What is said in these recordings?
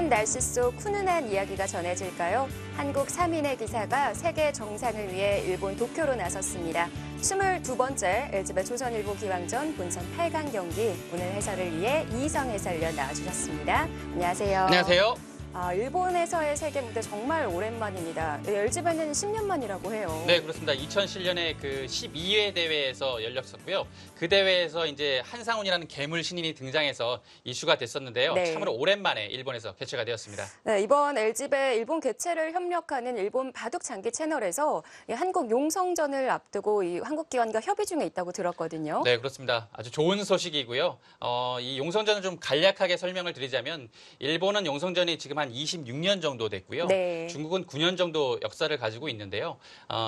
추운 날씨 속 훈훈한 이야기가 전해질까요? 한국 3인의 기사가 세계 정상을 위해 일본 도쿄로 나섰습니다. 22번째 LG배 조선일보 기왕전 본선 8강 경기 오늘 해설을 위해 이희성 해설위원 나와주셨습니다. 안녕하세요. 안녕하세요. 일본에서의 세계 무대 정말 오랜만입니다. LG배는 10년 만이라고 해요. 네, 그렇습니다. 2007년에 그 12회 대회에서 열렸었고요. 그 대회에서 이제 한상훈이라는 괴물 신인이 등장해서 이슈가 됐었는데요. 네. 참으로 오랜만에 일본에서 개최가 되었습니다. 네, 이번 LG배 일본 개최를 협력하는 일본 바둑 장기 채널에서 이 한국 용성전을 앞두고 이 한국 기관과 협의 중에 있다고 들었거든요. 네, 그렇습니다. 아주 좋은 소식이고요. 이 용성전을 좀 간략하게 설명을 드리자면 일본은 용성전이 지금 한 26년 정도 됐고요. 네. 중국은 9년 정도 역사를 가지고 있는데요.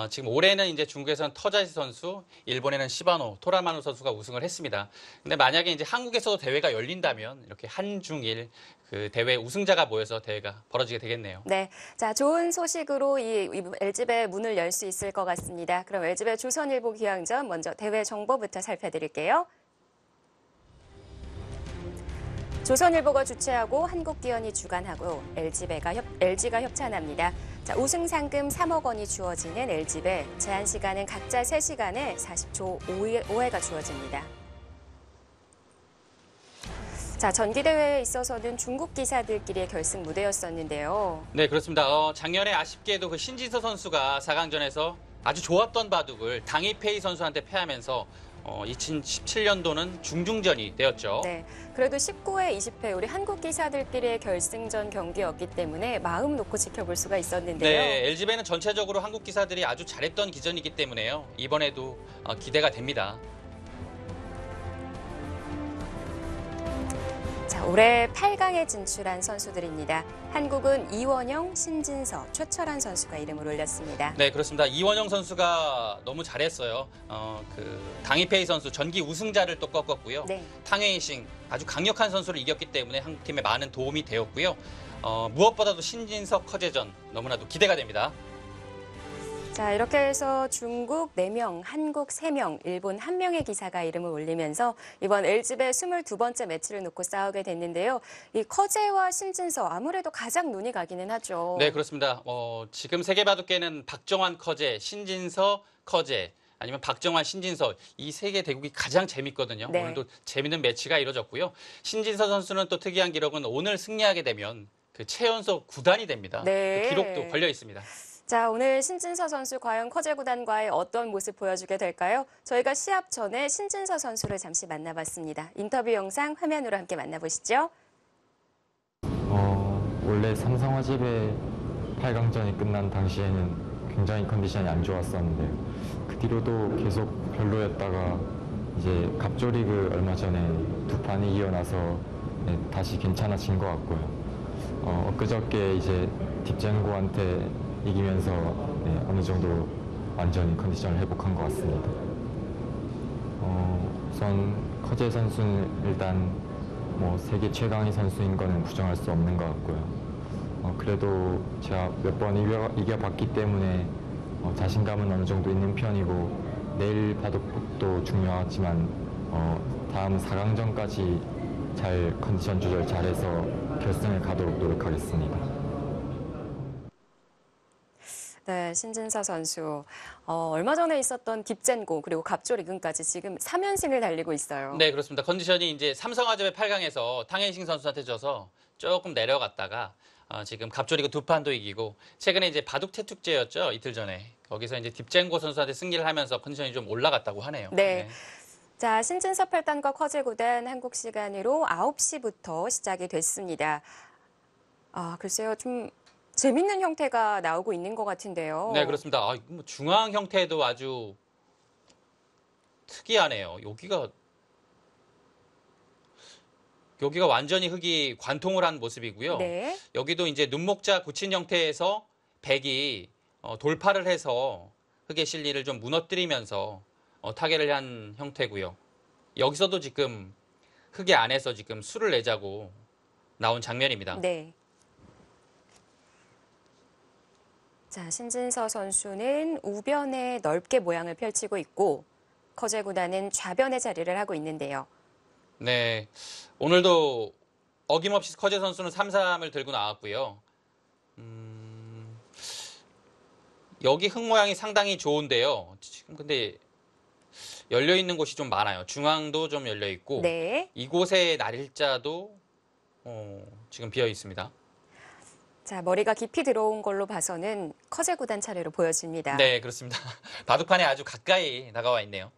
지금 올해는 이제 중국에서는 터자시 선수, 일본에는 시바노, 토라마노 선수가 우승을 했습니다. 근데 만약에 이제 한국에서도 대회가 열린다면 이렇게 한중일 그 대회 우승자가 모여서 대회가 벌어지게 되겠네요. 네, 자 좋은 소식으로 이 LG배 문을 열 수 있을 것 같습니다. 그럼 LG배 조선일보 기왕전 먼저 대회 정보부터 살펴드릴게요. 조선일보가 주최하고 한국기원이 주관하고 LG가 협찬합니다. 자, 우승 상금 3억 원이 주어지는 LG배, 제한 시간은 각자 3시간에 40초 5회가 주어집니다. 자, 전기대회에 있어서는 중국 기사들끼리의 결승 무대였었는데요. 네, 그렇습니다. 작년에 아쉽게도 그 신진서 선수가 4강전에서 아주 좋았던 바둑을 당이페이 선수한테 패하면서 2017년도는 중중전이 되었죠. 네, 그래도 19회, 20회 우리 한국 기사들끼리의 결승전 경기였기 때문에 마음 놓고 지켜볼 수가 있었는데요. 네, LG배는 전체적으로 한국 기사들이 아주 잘했던 기전이기 때문에요. 이번에도 기대가 됩니다. 자, 올해 8강에 진출한 선수들입니다. 한국은 이원영, 신진서, 최철한 선수가 이름을 올렸습니다. 네, 그렇습니다. 이원영 선수가 너무 잘했어요. 당이페이 선수 전기 우승자를 또 꺾었고요. 네. 탕웨이싱 아주 강력한 선수를 이겼기 때문에 한국팀에 많은 도움이 되었고요. 무엇보다도 신진석 커제전 너무나도 기대가 됩니다. 자, 이렇게 해서 중국 4명, 한국 3명, 일본 1명의 기사가 이름을 올리면서 이번 LG배 22번째 매치를 놓고 싸우게 됐는데요. 이 커제와 신진서 아무래도 가장 눈이 가기는 하죠. 네, 그렇습니다. 지금 세계바둑계는 박정환 커제, 신진서 커제, 아니면 박정환, 신진서 이 세 개 대국이 가장 재밌거든요. 네. 오늘도 재밌는 매치가 이루어졌고요. 신진서 선수는 또 특이한 기록은 오늘 승리하게 되면 그 최연소 9단이 됩니다. 네. 그 기록도 걸려 있습니다. 자, 오늘 신진서 선수 과연 커제 구단과의 어떤 모습 보여주게 될까요? 저희가 시합 전에 신진서 선수를 잠시 만나봤습니다. 인터뷰 영상 화면으로 함께 만나보시죠. 원래 삼성화재배 8강전이 끝난 당시에는 굉장히 컨디션이 안 좋았었는데 그 뒤로도 계속 별로였다가 이제 갑조리그 얼마 전에 2판 이기고 나서 다시 괜찮아진 것 같고요. 엊그저께 이제 딥젠고한테 이기면서 어느 정도 완전히 컨디션을 회복한 것 같습니다. 우선 커제 선수는 일단 뭐 세계 최강의 선수인 거는 부정할 수 없는 것 같고요. 그래도 제가 몇 번 이겨봤기 때문에 자신감은 어느 정도 있는 편이고 내일 바둑도 중요하지만 다음 4강전까지 잘 컨디션 조절 잘해서 결승에 가도록 노력하겠습니다. 네, 신진서 선수. 얼마 전에 있었던 딥젠고 그리고 갑조리그까지 지금 3연승을 달리고 있어요. 네, 그렇습니다. 컨디션이 이제 삼성화재배 8강에서 탕웨이싱 선수한테 져서 조금 내려갔다가 지금 갑조리그 2판도 이기고 최근에 이제 바둑 태축제였죠. 이틀 전에. 거기서 이제 딥젠고 선수한테 승리를 하면서 컨디션이 좀 올라갔다고 하네요. 네. 자, 신진서 8단과 커제 9단 한국 시간으로 9시부터 시작이 됐습니다. 글쎄요. 좀 재밌는 형태가 나오고 있는 것 같은데요. 네, 그렇습니다. 뭐 중앙 형태도 아주 특이하네요. 여기가 완전히 흙이 관통을 한 모습이고요. 네. 여기도 이제 눈목자 굳힌 형태에서 백이 돌파를 해서 흙의 실리를 좀 무너뜨리면서 타개를 한 형태고요. 여기서도 지금 흙의 안에서 지금 수를 내자고 나온 장면입니다. 네. 자, 신진서 선수는 우변에 넓게 모양을 펼치고 있고 커제 구단은 좌변에 자리를 하고 있는데요. 네, 오늘도 어김없이 커제 선수는 3-3을 들고 나왔고요. 여기 흙 모양이 상당히 좋은데요. 지금 근데 열려 있는 곳이 좀 많아요. 중앙도 좀 열려 있고 네. 이곳의 날일자도 지금 비어 있습니다. 자, 머리가 깊이 들어온 걸로 봐서는 커제 구단 차례로 보여집니다. 네, 그렇습니다. 바둑판에 아주 가까이 다가와 있네요.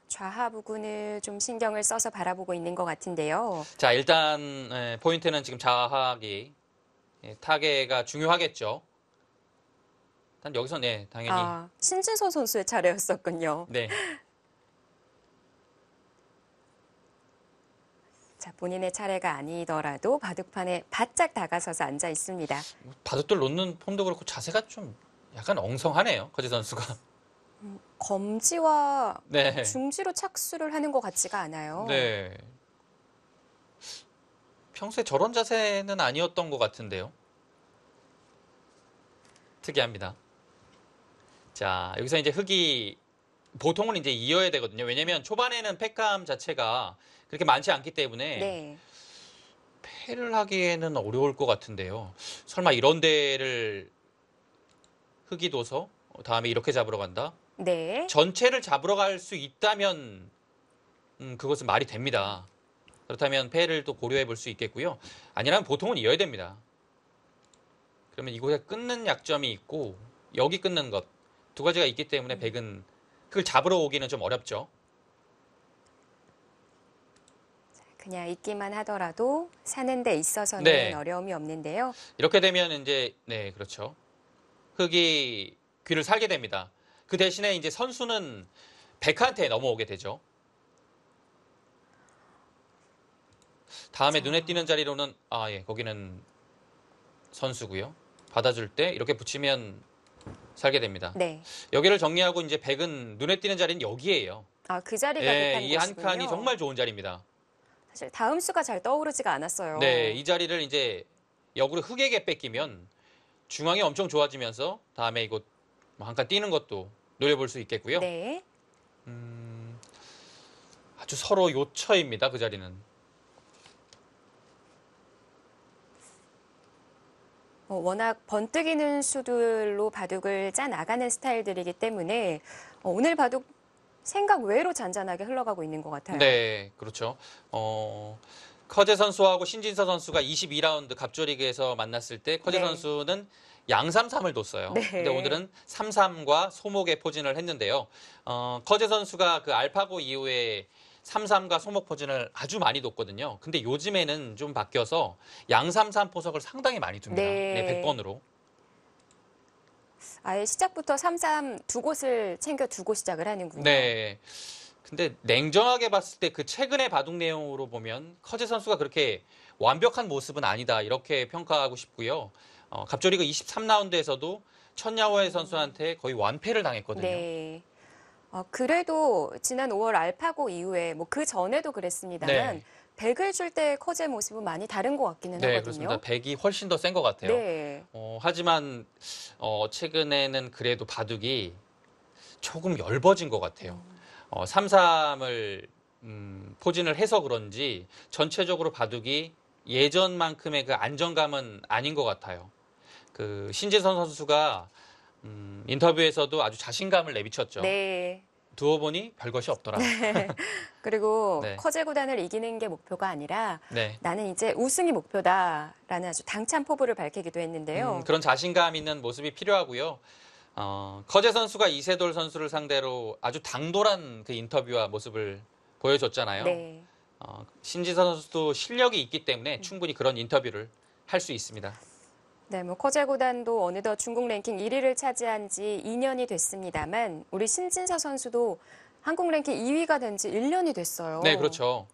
좌하 부근을 좀 신경을 써서 바라보고 있는 것 같은데요. 자, 일단 포인트는 지금 좌하기 타계가 중요하겠죠. 일단 여기서 네, 당연히 신진서 선수의 차례였었군요. 네. 자, 본인의 차례가 아니더라도 바둑판에 바짝 다가서서 앉아 있습니다. 바둑돌 놓는 폼도 그렇고 자세가 좀 약간 엉성하네요. 커제 선수가. 검지와 네. 중지로 착수를 하는 것 같지가 않아요. 네. 평소에 저런 자세는 아니었던 것 같은데요. 특이합니다. 자, 여기서 이제 흙이 보통은 이제 이어야 되거든요. 왜냐면 초반에는 팩감 자체가 그렇게 많지 않기 때문에 네. 패를 하기에는 어려울 것 같은데요. 설마 이런 데를 흙이 둬서 다음에 이렇게 잡으러 간다? 네. 전체를 잡으러 갈 수 있다면 그것은 말이 됩니다. 그렇다면 패를 또 고려해 볼 수 있겠고요. 아니라면 보통은 이어야 됩니다. 그러면 이곳에 끊는 약점이 있고 여기 끊는 것 두 가지가 있기 때문에 백은 그걸 잡으러 오기는 좀 어렵죠. 그냥 있기만 하더라도 사는 데 있어서는 네. 어려움이 없는데요. 이렇게 되면 이제 네, 그렇죠. 흙이 귀를 살게 됩니다. 그 대신에 이제 선수는 백한테 넘어오게 되죠. 다음에 눈에 띄는 자리로는 거기는 선수고요. 받아줄 때 이렇게 붙이면 살게 됩니다. 네. 여기를 정리하고 이제 백은 눈에 띄는 자리는 여기예요. 그 자리가 예, 급한 이 한 곳이군요. 칸이 정말 좋은 자리입니다. 사실 다음 수가 잘 떠오르지가 않았어요. 네, 이 자리를 이제 역으로 흙에게 뺏기면 중앙이 엄청 좋아지면서 다음에 이곳 한 칸 뛰는 것도 노려볼 수 있겠고요. 네. 아주 서로 요처입니다. 그 자리는. 워낙 번뜩이는 수들로 바둑을 짜 나가는 스타일들이기 때문에 오늘 바둑 생각 외로 잔잔하게 흘러가고 있는 것 같아요. 네, 그렇죠. 커제 선수하고 신진서 선수가 22라운드 갑조리그에서 만났을 때 커제 네. 선수는 양3-3을 뒀어요. 네. 근데 오늘은 3-3과 소목의 포진을 했는데요. 커제 선수가 그 알파고 이후에 3-3과 소목 포진을 아주 많이 뒀거든요. 근데 요즘에는 좀 바뀌어서 양3-3 포석을 상당히 많이 둡니다. 네. 네, 100번으로. 아예 시작부터 3-3 두 곳을 챙겨두고 시작을 하는군요. 네. 근데 냉정하게 봤을 때 그 최근의 바둑 내용으로 보면 커제 선수가 그렇게 완벽한 모습은 아니다 이렇게 평가하고 싶고요. 갑조리그 23라운드에서도 천야오의 선수한테 거의 완패를 당했거든요. 네. 그래도 지난 5월 알파고 이후에 뭐 그 전에도 그랬습니다만 네. 백을 줄 때 커제 모습은 많이 다른 것 같기는 네, 하거든요. 그렇습니다. 백이 훨씬 더 센 것 같아요. 네. 하지만 최근에는 그래도 바둑이 조금 엷어진 것 같아요. 3-3을 포진을 해서 그런지 전체적으로 바둑이 예전만큼의 그 안정감은 아닌 것 같아요. 그 신재선 선수가 인터뷰에서도 아주 자신감을 내비쳤죠. 네. 두어보니 별것이 없더라. 그리고 네. 커제 구단을 이기는 게 목표가 아니라 네. 나는 이제 우승이 목표다라는 아주 당찬 포부를 밝히기도 했는데요. 그런 자신감 있는 모습이 필요하고요. 커제 선수가 이세돌 선수를 상대로 아주 당돌한 그 인터뷰와 모습을 보여줬잖아요. 네. 신지선 선수도 실력이 있기 때문에 충분히 그런 인터뷰를 할 수 있습니다. 네, 뭐 커제 구단도 어느덧 중국 랭킹 1위를 차지한 지 2년이 됐습니다만 우리 신진서 선수도 한국 랭킹 2위가 된 지 1년이 됐어요. 네, 그렇죠.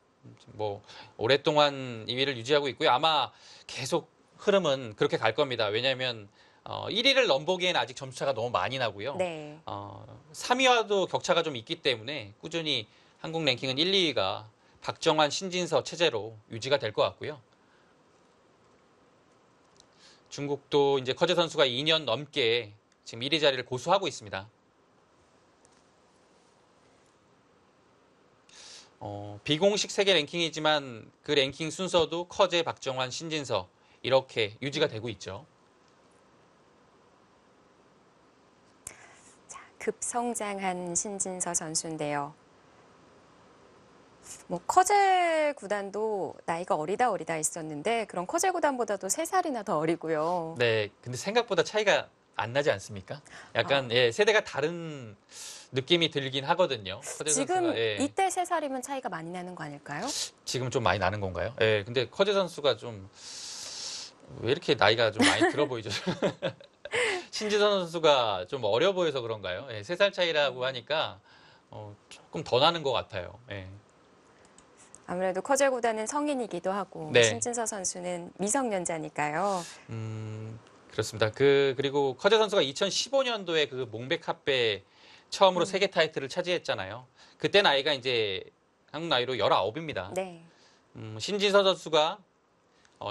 뭐 오랫동안 2위를 유지하고 있고요. 아마 계속 흐름은 그렇게 갈 겁니다. 왜냐하면 1위를 넘보기에는 아직 점수차가 너무 많이 나고요. 네. 3위와도 격차가 좀 있기 때문에 꾸준히 한국 랭킹은 1, 2위가 박정환, 신진서 체제로 유지가 될 것 같고요. 중국도 이제 커제 선수가 2년 넘게 지금 1위 자리를 고수하고 있습니다. 비공식 세계 랭킹이지만 그 랭킹 순서도 커제, 박정환, 신진서 이렇게 유지가 되고 있죠. 자, 급성장한 신진서 선수인데요. 뭐 커제 구단도 나이가 어리다 있었는데 그런 커제 구단보다도 3살이나 더 어리고요. 네, 근데 생각보다 차이가 안 나지 않습니까? 약간 예, 세대가 다른 느낌이 들긴 하거든요. 커제 지금 선수가 예, 이때 3살이면 차이가 많이 나는 거 아닐까요? 지금 좀 많이 나는 건가요? 예, 근데 커제 선수가 좀 왜 이렇게 나이가 좀 많이 들어 보이죠? 신지선 선수가 좀 어려 보여서 그런가요? 예, 3살 차이라고 하니까 조금 더 나는 것 같아요. 예. 아무래도 커제 구단은 성인이기도 하고 네. 신진서 선수는 미성년자니까요. 그렇습니다. 그리고 커제 선수가 2015년도에 그 몽백합배 처음으로 세계 타이틀을 차지했잖아요. 그때 나이가 이제 한국 나이로 19입니다. 네. 신진서 선수가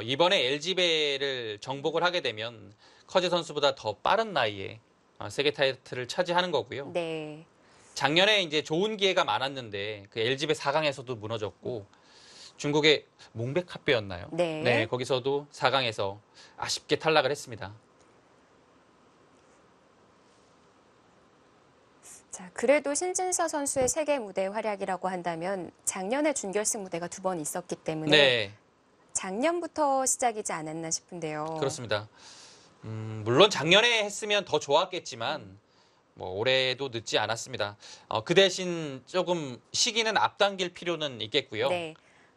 이번에 LG배를 정복을 하게 되면 커제 선수보다 더 빠른 나이에 세계 타이틀을 차지하는 거고요. 네. 작년에 이제 좋은 기회가 많았는데 그 LG배 4강에서도 무너졌고 중국의 몽백합배였나요? 네. 거기서도 4강에서 아쉽게 탈락을 했습니다. 자, 그래도 신진서 선수의 세계 무대 활약이라고 한다면 작년에 준결승 무대가 2번 있었기 때문에 네, 작년부터 시작이지 않았나 싶은데요. 그렇습니다. 물론 작년에 했으면 더 좋았겠지만 뭐 올해도 늦지 않았습니다. 그 대신 조금 시기는 앞당길 필요는 있겠고요. 네.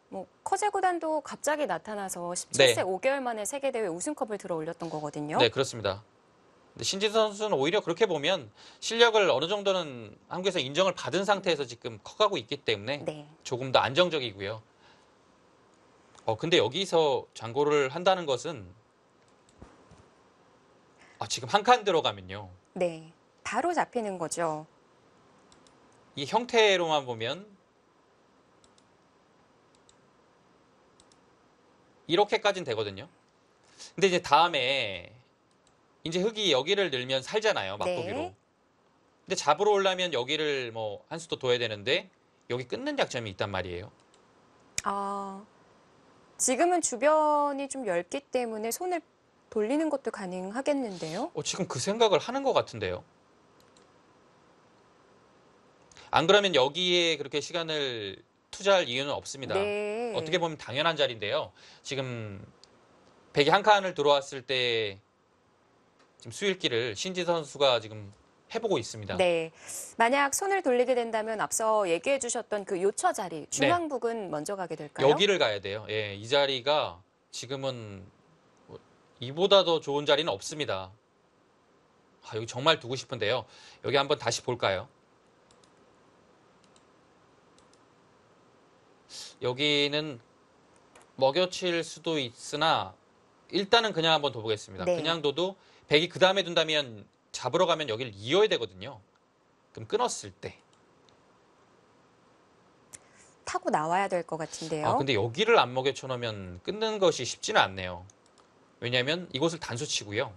뭐 커제 구단도 갑자기 나타나서 17세 네. 5개월 만에 세계대회 우승컵을 들어 올렸던 거거든요. 네, 그렇습니다. 근데 신진서 선수는 오히려 그렇게 보면 실력을 어느 정도는 한국에서 인정을 받은 상태에서 지금 커가고 있기 때문에 네. 조금 더 안정적이고요. 근데 여기서 장고를 한다는 것은 지금 한 칸 들어가면요. 네. 바로 잡히는 거죠. 이 형태로만 보면 이렇게까지는 되거든요. 근데 이제 다음에 이제 흙이 여기를 늘면 살잖아요. 막고기로. 네. 근데 잡으러 오려면 여기를 뭐 한 수 더 둬야 되는데 여기 끊는 약점이 있단 말이에요. 지금은 주변이 좀 얇기 때문에 손을 돌리는 것도 가능하겠는데요. 지금 그 생각을 하는 것 같은데요. 안 그러면 여기에 그렇게 시간을 투자할 이유는 없습니다. 네. 어떻게 보면 당연한 자리인데요. 지금 백이 한 칸을 들어왔을 때 지금 수일기를 신지 선수가 지금 해보고 있습니다. 네. 만약 손을 돌리게 된다면 앞서 얘기해 주셨던 그 요처 자리, 중앙북은 먼저 가게 될까요? 여기를 가야 돼요. 예, 이 자리가 지금은 뭐 이보다 더 좋은 자리는 없습니다. 여기 정말 두고 싶은데요. 여기 한번 다시 볼까요? 여기는 먹여칠 수도 있으나 일단은 그냥 한번 둬보겠습니다. 네. 그냥 둬도 백이 그 다음에 둔다면 잡으러 가면 여기를 이어야 되거든요. 그럼 끊었을 때. 타고 나와야 될 것 같은데요. 근데 여기를 안 먹여쳐 놓으면 끊는 것이 쉽지는 않네요. 왜냐하면 이곳을 단수치고요.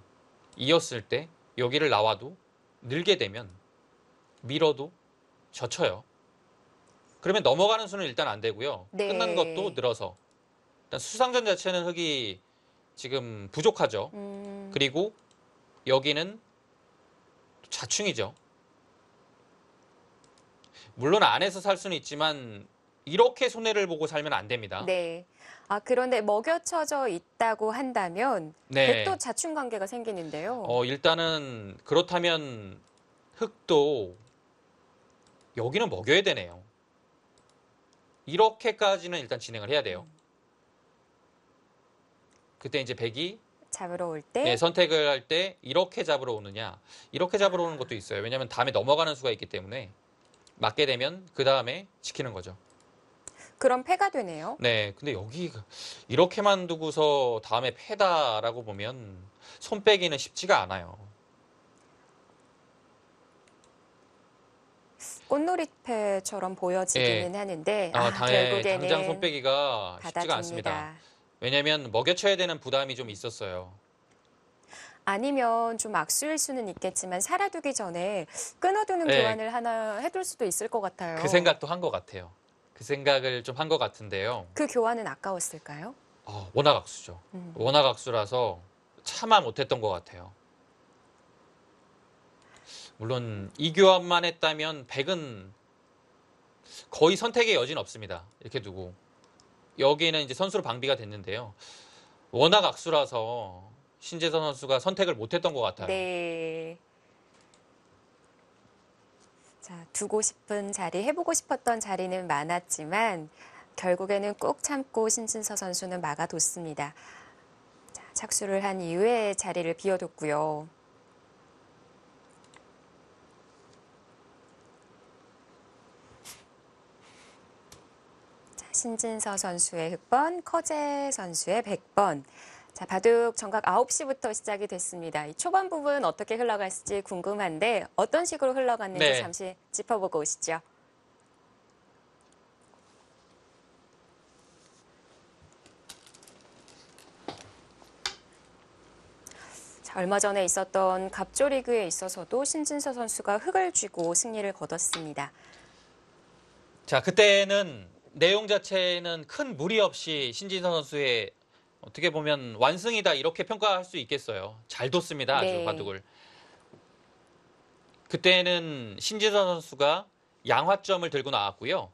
이었을 때 여기를 나와도 늘게 되면 밀어도 젖혀요. 그러면 넘어가는 수는 일단 안 되고요. 네. 끝난 것도 늘어서. 일단 수상전 자체는 흙이 지금 부족하죠. 그리고 여기는 자충이죠. 물론 안에서 살 수는 있지만 이렇게 손해를 보고 살면 안 됩니다. 네. 그런데 먹여쳐져 있다고 한다면 네. 백도 자충 관계가 생기는데요. 일단은 그렇다면 흙도 여기는 먹여야 되네요. 이렇게까지는 일단 진행을 해야 돼요. 그때 이제 백이 잡으러 올 때 네, 선택을 할 때 이렇게 잡으러 오느냐, 이렇게 잡으러 오는 것도 있어요. 왜냐하면 다음에 넘어가는 수가 있기 때문에 맞게 되면 그 다음에 지키는 거죠. 그럼 패가 되네요. 네, 근데 여기 이렇게만 두고서 다음에 패다라고 보면 손 빼기는 쉽지가 않아요. 꽃놀이패처럼 보여지기는 하는데 결국에는 당장 손 빼기가 쉽지가 받아줍니다. 않습니다. 왜냐하면 먹여쳐야 되는 부담이 좀 있었어요. 아니면 좀 악수일 수는 있겠지만 살아두기 전에 끊어두는 네. 교환을 하나 해둘 수도 있을 것 같아요. 그 생각도 한 것 같아요. 그 생각을 좀 한 것 같은데요. 그 교환은 아까웠을까요? 워낙 악수죠. 워낙 악수라서 참아 못했던 것 같아요. 물론 이 교환만 했다면 100은 거의 선택의 여지는 없습니다. 이렇게 두고 여기에는 이제 선수로 방비가 됐는데요. 워낙 악수라서 신재선 선수가 선택을 못했던 것 같아요. 네. 자, 두고 싶은 자리, 해보고 싶었던 자리는 많았지만 결국에는 꾹 참고 신진서 선수는 막아뒀습니다. 자, 착수를 한 이후에 자리를 비워뒀고요. 자, 신진서 선수의 흑번, 커제 선수의 100번. 자, 바둑 정각 9시부터 시작이 됐습니다. 이 초반 부분 어떻게 흘러갔을지 궁금한데 어떤 식으로 흘러갔는지 네. 잠시 짚어보고 오시죠. 자, 얼마 전에 있었던 갑조리그에 있어서도 신진서 선수가 흙을 쥐고 승리를 거뒀습니다. 자, 그때는 내용 자체는 큰 무리 없이 신진서 선수의 어떻게 보면 완승이다 이렇게 평가할 수 있겠어요. 잘 뒀습니다. 아주 네. 바둑을. 그때는 신진서 선수가 양화점을 들고 나왔고요.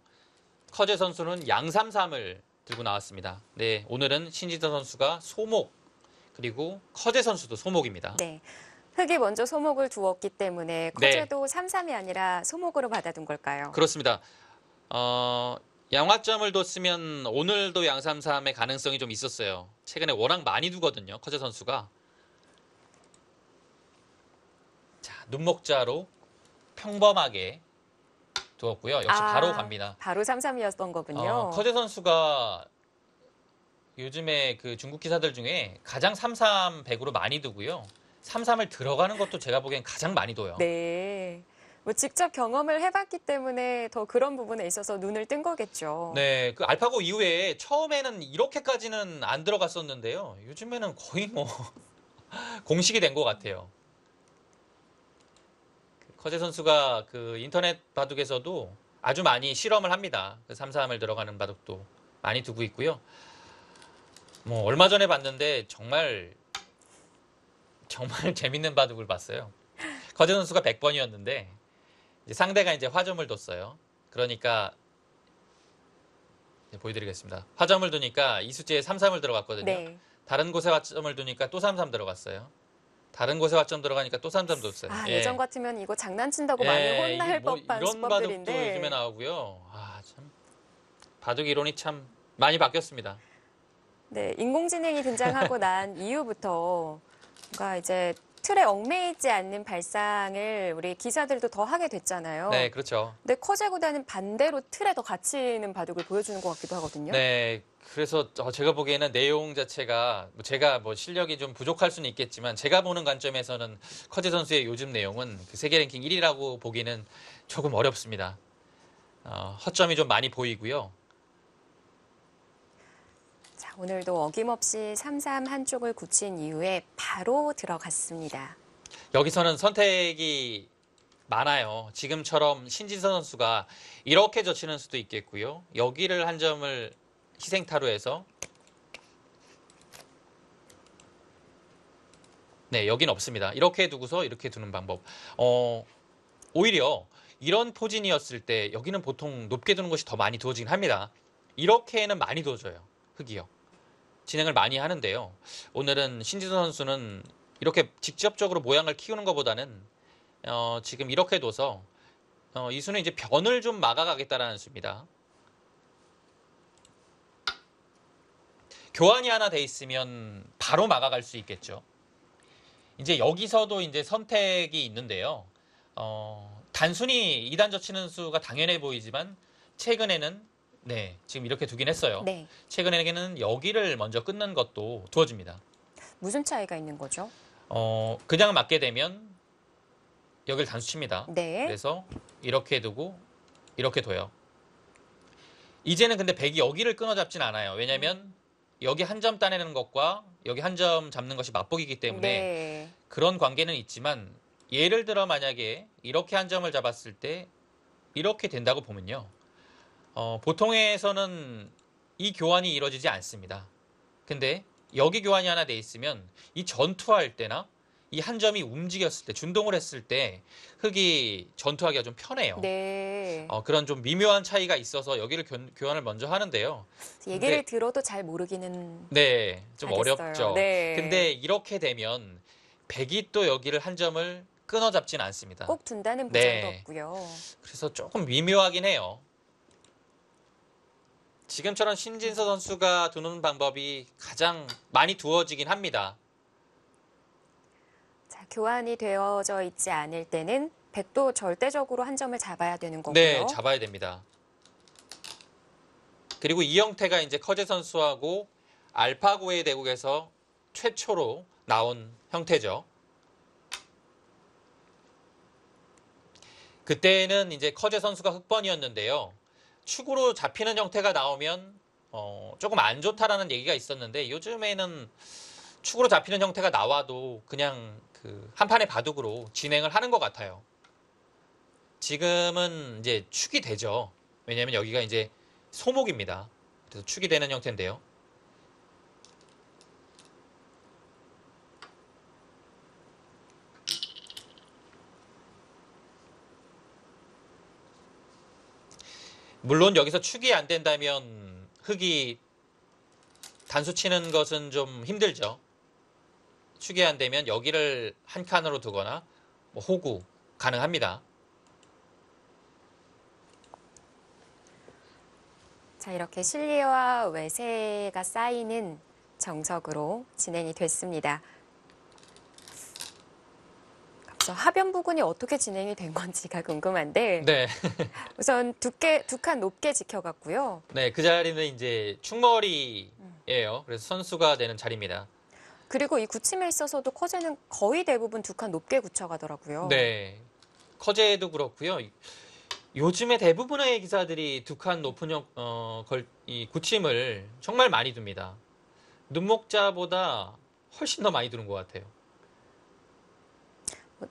커제 선수는 양삼삼을 들고 나왔습니다. 네, 오늘은 신진서 선수가 소목 그리고 커제 선수도 소목입니다. 네. 흙이 먼저 소목을 두었기 때문에 커제도 3-3이 아니라 소목으로 받아둔 걸까요? 그렇습니다. 양화점을 뒀으면 오늘도 양삼삼의 가능성이 좀 있었어요. 최근에 워낙 많이 두거든요. 커제 선수가. 자, 눈목자로 평범하게 두었고요. 역시 바로 갑니다. 바로 3-3이었던 거군요. 커제 선수가 요즘에 그 중국 기사들 중에 가장 3-3 100으로 많이 두고요. 3-3을 들어가는 것도 제가 보기엔 가장 많이 둬요. 네. 뭐 직접 경험을 해봤기 때문에 더 그런 부분에 있어서 눈을 뜬 거겠죠. 네, 그 알파고 이후에 처음에는 이렇게까지는 안 들어갔었는데요. 요즘에는 거의 뭐 공식이 된 것 같아요. 커제 선수가 그 인터넷 바둑에서도 아주 많이 실험을 합니다. 그 3-3을 들어가는 바둑도 많이 두고 있고요. 뭐 얼마 전에 봤는데 정말 재밌는 바둑을 봤어요. 커제 선수가 100번이었는데 상대가 이제 화점을 뒀어요. 그러니까 보여드리겠습니다. 화점을 두니까 이 숫자에 3-3을 들어갔거든요. 네. 다른 곳에 화점을 두니까 또 3-3 들어갔어요. 다른 곳에 화점 들어가니까 또 3-3 뒀어요. 아, 예. 예전 같으면 이거 장난친다고 많이 혼날 뭐 법한 이런 바둑도 수법들인데. 요즘에 나오고요. 참 바둑 이론이 참 많이 바뀌었습니다. 네, 인공지능이 등장하고 난 이후부터 뭔가 이제 틀에 얽매이지 않는 발상을 우리 기사들도 더 하게 됐잖아요. 네, 그렇죠. 근데 커제보다는 반대로 틀에 더 갇히는 바둑을 보여주는 것 같기도 하거든요. 네, 그래서 제가 보기에는 내용 자체가 제가 뭐 실력이 좀 부족할 수는 있겠지만 제가 보는 관점에서는 커제 선수의 요즘 내용은 그 세계 랭킹 1위라고 보기는 조금 어렵습니다. 허점이 좀 많이 보이고요. 자, 오늘도 어김없이 3-3 한쪽을 굳힌 이후에 바로 들어갔습니다. 여기서는 선택이 많아요. 지금처럼 신진서 선수가 이렇게 젖히는 수도 있겠고요. 여기를 한 점을 희생타로 해서 네, 여긴 없습니다. 이렇게 두고서 이렇게 두는 방법. 오히려 이런 포진이었을 때 여기는 보통 높게 두는 것이 더 많이 두어지긴 합니다. 이렇게는 많이 두어져요. 흑이요. 진행을 많이 하는데요. 오늘은 신진서 선수는 이렇게 직접적으로 모양을 키우는 것보다는 지금 이렇게 둬서 이 수는 이제 변을 좀 막아가겠다라는 수입니다. 교환이 하나 돼 있으면 바로 막아갈 수 있겠죠. 이제 여기서도 이제 선택이 있는데요. 단순히 2단 젖히는 수가 당연해 보이지만 최근에는 네, 지금 이렇게 두긴 했어요. 네. 최근에는 여기를 먼저 끊는 것도 두어집니다. 무슨 차이가 있는 거죠? 그냥 맞게 되면 여기를 단수칩니다. 네. 그래서 이렇게 두고 이렇게 둬요. 이제는 근데 백이 여기를 끊어 잡진 않아요. 왜냐하면 여기 한 점 따내는 것과 여기 한 점 잡는 것이 맞보기이기 때문에 네. 그런 관계는 있지만 예를 들어 만약에 이렇게 한 점을 잡았을 때 이렇게 된다고 보면요. 보통에서는 이 교환이 이루어지지 않습니다. 근데 여기 교환이 하나 돼 있으면 이 전투할 때나 이 한 점이 움직였을 때, 준동을 했을 때 흙이 전투하기가 좀 편해요. 네. 그런 좀 미묘한 차이가 있어서 여기를 교환을 먼저 하는데요. 얘기를 근데- 들어도 잘 모르기는 네, 좀 알겠어요. 어렵죠. 네. 근데 이렇게 되면 백이 또 여기를 한 점을 끊어잡진 않습니다. 꼭 둔다는 보장도 네. 없고요. 그래서 조금 미묘하긴 해요. 지금처럼 신진서 선수가 두는 방법이 가장 많이 두어지긴 합니다. 자, 교환이 되어져 있지 않을 때는 백도 절대적으로 한 점을 잡아야 되는 거고요. 네, 잡아야 됩니다. 그리고 이 형태가 이제 커제 선수하고 알파고의 대국에서 최초로 나온 형태죠. 그때는 이제 커제 선수가 흑번이었는데요. 축으로 잡히는 형태가 나오면 조금 안 좋다라는 얘기가 있었는데 요즘에는 축으로 잡히는 형태가 나와도 그냥 그 한 판의 바둑으로 진행을 하는 것 같아요. 지금은 이제 축이 되죠. 왜냐하면 여기가 이제 소목입니다. 그래서 축이 되는 형태인데요. 물론 여기서 축이 안 된다면 흙이 단수 치는 것은 좀 힘들죠. 축이 안 되면 여기를 한 칸으로 두거나 뭐 호구 가능합니다. 자, 이렇게 실리와 외세가 쌓이는 정석으로 진행이 됐습니다. 그래서 하변 부분이 어떻게 진행이 된 건지가 궁금한데 네. 우선 두 칸 높게 지켜갔고요. 네, 그 자리는 이제 축머리예요. 그래서 선수가 되는 자리입니다. 그리고 이 굳힘에 있어서도 커제는 거의 대부분 두 칸 높게 굳혀가더라고요. 네. 커제도 그렇고요. 요즘에 대부분의 기사들이 두 칸 높은 이 굳힘을 정말 많이 둡니다. 눈목자보다 훨씬 더 많이 두는 것 같아요.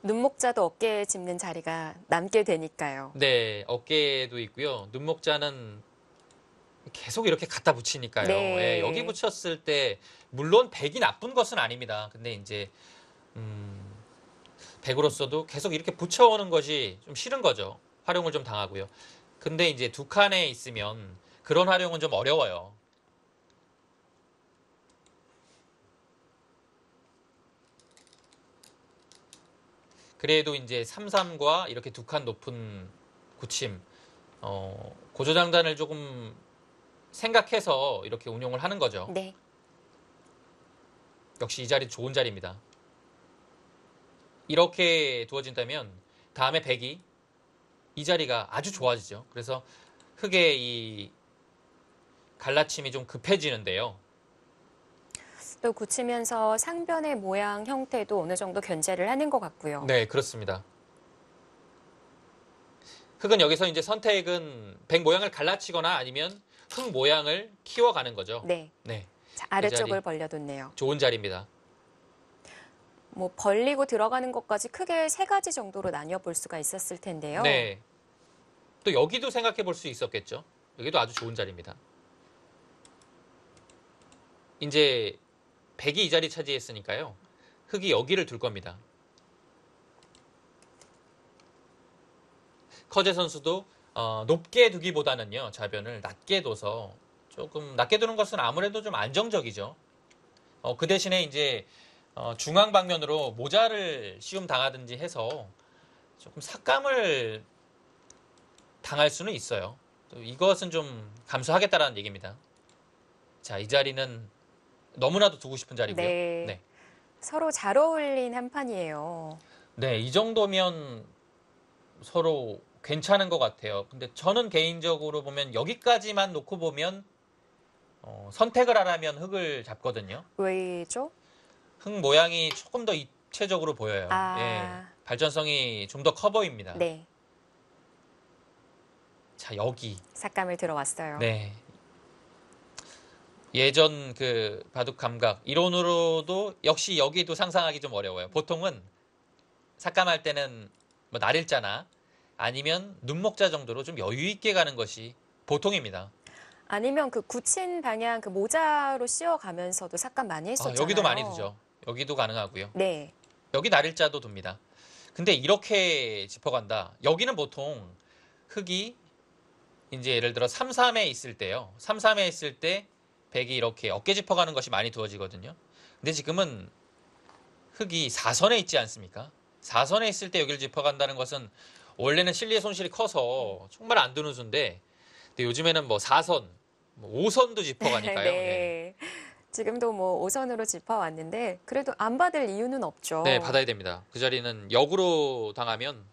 눈목자도 어깨에 짚는 자리가 남게 되니까요. 네, 어깨도 있고요. 눈목자는 계속 이렇게 갖다 붙이니까요. 네. 예, 여기 붙였을 때 물론 백이 나쁜 것은 아닙니다. 근데 이제 백으로서도 계속 이렇게 붙여오는 것이 좀 싫은 거죠. 활용을 좀 당하고요. 근데 이제 두 칸에 있으면 그런 활용은 좀 어려워요. 그래도 이제 3-3과 이렇게 두 칸 높은 굳힘, 고조장단을 조금 생각해서 이렇게 운용을 하는 거죠. 네. 역시 이 자리 좋은 자리입니다. 이렇게 두어진다면 다음에 백이 이 자리가 아주 좋아지죠. 그래서 흙의 이 갈라침이 좀 급해지는데요. 또 굳히면서 상변의 모양 형태도 어느 정도 견제를 하는 것 같고요. 네, 그렇습니다. 흙은 여기서 이제 선택은 백 모양을 갈라치거나 아니면 흙 모양을 키워가는 거죠. 네. 네, 자, 아래쪽을 자리. 벌려뒀네요. 좋은 자리입니다. 뭐 벌리고 들어가는 것까지 크게 세 가지 정도로 나뉘어 볼 수가 있었을 텐데요. 네. 또 여기도 생각해 볼 수 있었겠죠. 여기도 아주 좋은 자리입니다. 이제 백이 이 자리 차지했으니까요. 흙이 여기를 둘 겁니다. 커제 선수도 높게 두기보다는요. 좌변을 낮게 둬서 조금 낮게 두는 것은 아무래도 좀 안정적이죠. 그 대신에 이제 중앙 방면으로 모자를 시움 당하든지 해서 조금 삭감을 당할 수는 있어요. 이것은 좀 감수하겠다라는 얘기입니다. 자, 이 자리는 너무나도 두고 싶은 자리고요. 네. 네. 서로 잘 어울린 한 판이에요. 네, 이 정도면 서로 괜찮은 것 같아요. 근데 저는 개인적으로 보면 여기까지만 놓고 보면 선택을 하라면 흙을 잡거든요. 왜죠? 흙 모양이 조금 더 입체적으로 보여요. 아. 예, 발전성이 좀 더 커 보입니다. 네. 자, 여기. 삭감을 들어왔어요. 네. 예전 그 바둑 감각 이론으로도 역시 여기도 상상하기 좀 어려워요. 보통은 삭감할 때는 뭐 날일자나 아니면 눈목자 정도로 좀 여유 있게 가는 것이 보통입니다. 아니면 그 굳힌 방향 그 모자로 씌워가면서도 삭감 많이 했었잖아요. 여기도 많이 두죠. 여기도 가능하고요. 네. 여기 날일자도 둡니다. 근데 이렇게 짚어간다. 여기는 보통 흙이 이제 예를 들어 3-3에 있을 때요. 3-3에 있을 때 백이 이렇게 어깨 짚어가는 것이 많이 두어지거든요. 근데 지금은 흙이 4선에 있지 않습니까? 4선에 있을 때 여기를 짚어간다는 것은 원래는 실리의 손실이 커서 정말 안 두는 수인데 근데 요즘에는 뭐 4선, 뭐 5선도 짚어가니까요. 예. 네. 지금도 뭐 5선으로 짚어왔는데 그래도 안 받을 이유는 없죠. 네, 받아야 됩니다. 그 자리는 역으로 당하면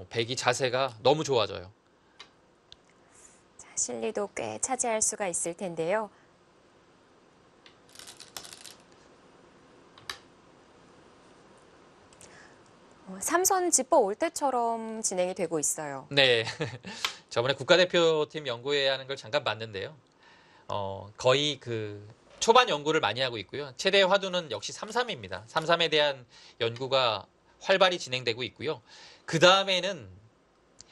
백이 자세가 너무 좋아져요. 자, 실리도 꽤 차지할 수가 있을 텐데요. 삼선 짚어 올 때처럼 진행이 되고 있어요. 네, 저번에 국가대표팀 연구회 하는 걸 잠깐 봤는데요. 거의 그 초반 연구를 많이 하고 있고요. 최대 화두는 역시 3-3입니다. 3-3에 대한 연구가 활발히 진행되고 있고요. 그 다음에는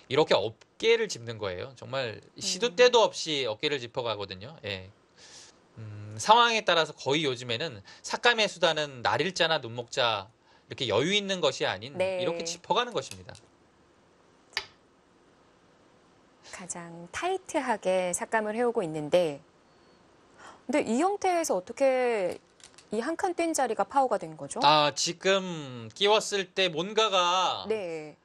이렇게 어깨를 짚는 거예요. 정말 시도 때도 없이 어깨를 짚어가거든요. 예. 상황에 따라서 거의 요즘에는 삭감의 수단은 날일자나 눈목자 이렇게 여유 있는 것이 아닌 네. 이렇게 짚어가는 것입니다. 가장 타이트하게 삭감을 해오고 있는데 근데 이 형태에서 어떻게 이 한 칸 뛴 자리가 파워가 된 거죠? 지금 끼웠을 때 뭔가가 네.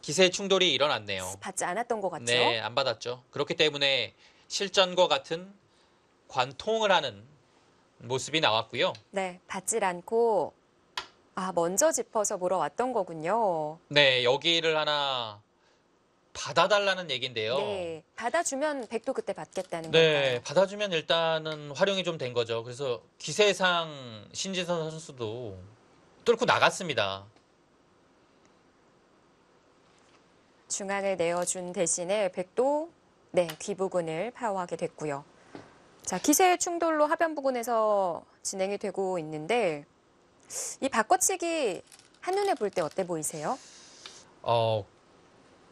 기세 충돌이 일어났네요. 받지 않았던 것 같죠? 네, 안 받았죠. 그렇기 때문에 실전과 같은 관통을 하는 모습이 나왔고요. 네, 받질 않고 먼저 짚어서 물어왔던 거군요. 네, 여기를 하나 받아달라는 얘기인데요. 네, 받아주면 백도 그때 받겠다는 네, 건가요? 받아주면 일단은 활용이 좀 된 거죠. 그래서 기세상 신지선 선수도 뚫고 나갔습니다. 중앙을 내어준 대신에 백도 귀 부근을 파워하게 됐고요. 자, 기세의 충돌로 하변 부근에서 진행이 되고 있는데 이 바꿔치기 한눈에 볼 때 어때 보이세요?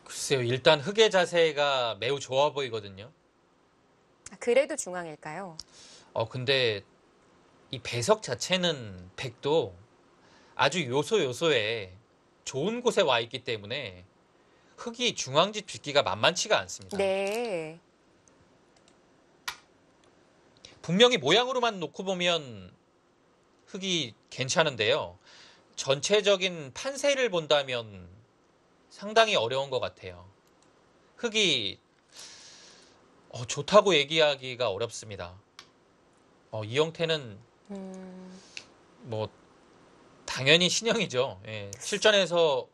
글쎄요. 일단 흙의 자세가 매우 좋아 보이거든요. 그래도 중앙일까요? 근데 이 배석 자체는 백도 아주 요소요소에 좋은 곳에 와 있기 때문에 흙이 중앙집 뒷기가 만만치가 않습니다. 네. 분명히 모양으로만 놓고 보면 흙이 괜찮은데요. 전체적인 판세를 본다면 상당히 어려운 것 같아요. 흙이 좋다고 얘기하기가 어렵습니다. 이 형태는 뭐 당연히 신형이죠. 예, 실전에서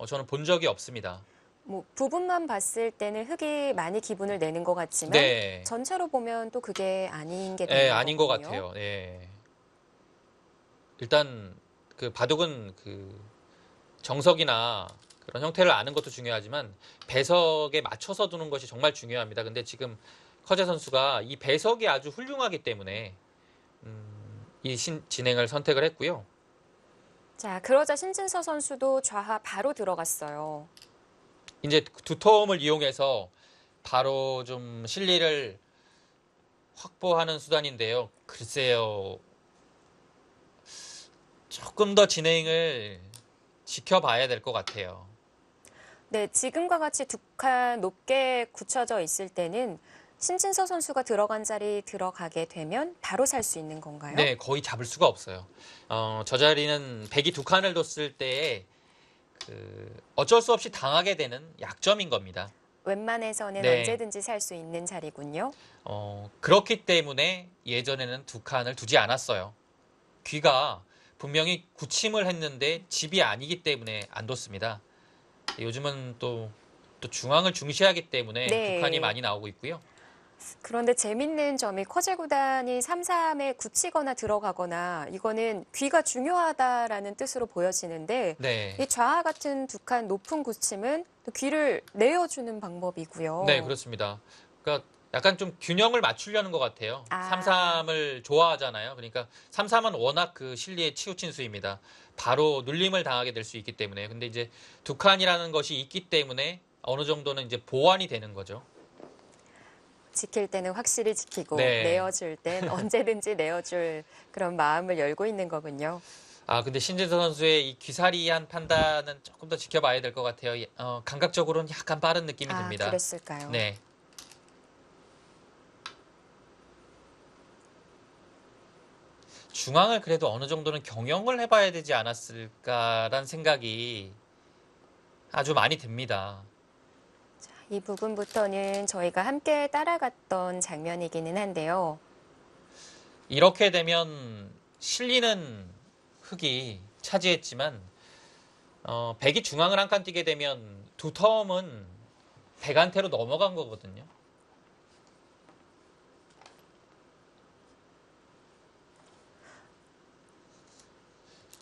저는 본 적이 없습니다. 뭐 부분만 봤을 때는 흙이 많이 기분을 내는 것 같지만 네. 전체로 보면 또 그게 아닌 게 예, 되는 아닌 것 거군요. 같아요. 예. 일단 그 바둑은 그 정석이나 그런 형태를 아는 것도 중요하지만 배석에 맞춰서 두는 것이 정말 중요합니다. 근데 지금 커제 선수가 이 배석이 아주 훌륭하기 때문에 이 진행을 선택을 했고요. 자, 그러자 신진서 선수도 좌하 바로 들어갔어요. 이제 두터움을 이용해서 바로 좀 실리를 확보하는 수단인데요. 글쎄요. 조금 더 진행을 지켜봐야 될 것 같아요. 네, 지금과 같이 두 칸 높게 굳혀져 있을 때는 신진서 선수가 들어간 자리 들어가게 되면 바로 살 수 있는 건가요? 네, 거의 잡을 수가 없어요. 저 자리는 백이 두 칸을 뒀을 때 어쩔 수 없이 당하게 되는 약점인 겁니다. 웬만해서는 네. 언제든지 살 수 있는 자리군요. 그렇기 때문에 예전에는 두 칸을 두지 않았어요. 귀가 분명히 굳힘을 했는데 집이 아니기 때문에 안 뒀습니다. 요즘은 또 중앙을 중시하기 때문에 네. 두 칸이 많이 나오고 있고요. 그런데 재밌는 점이 커제 구단이 3-3에 굳히거나 들어가거나 이거는 귀가 중요하다라는 뜻으로 보여지는데 네. 이 좌하 같은 두 칸 높은 굳힘은 또 귀를 내어주는 방법이고요. 네, 그렇습니다. 그러니까 약간 좀 균형을 맞추려는 것 같아요. 3-3을 좋아하잖아요. 그러니까 3-3은 워낙 그 실리에 치우친 수입니다. 바로 눌림을 당하게 될 수 있기 때문에. 근데 이제 두 칸이라는 것이 있기 때문에 어느 정도는 이제 보완이 되는 거죠. 지킬 때는 확실히 지키고 네. 내어줄 땐 언제든지 내어줄 그런 마음을 열고 있는 거군요. 근데 신진서 선수의 이 귀사리한 판단은 조금 더 지켜봐야 될 것 같아요. 감각적으로는 약간 빠른 느낌이 듭니다. 그랬을까요? 네. 중앙을 그래도 어느 정도는 경영을 해봐야 되지 않았을까라는 생각이 아주 많이 듭니다. 이 부분부터는 저희가 함께 따라갔던 장면이기는 한데요. 이렇게 되면 실리는 흙이 차지했지만 백이 중앙을 한 칸 뛰게 되면 두 텀은 백한테로 넘어간 거거든요.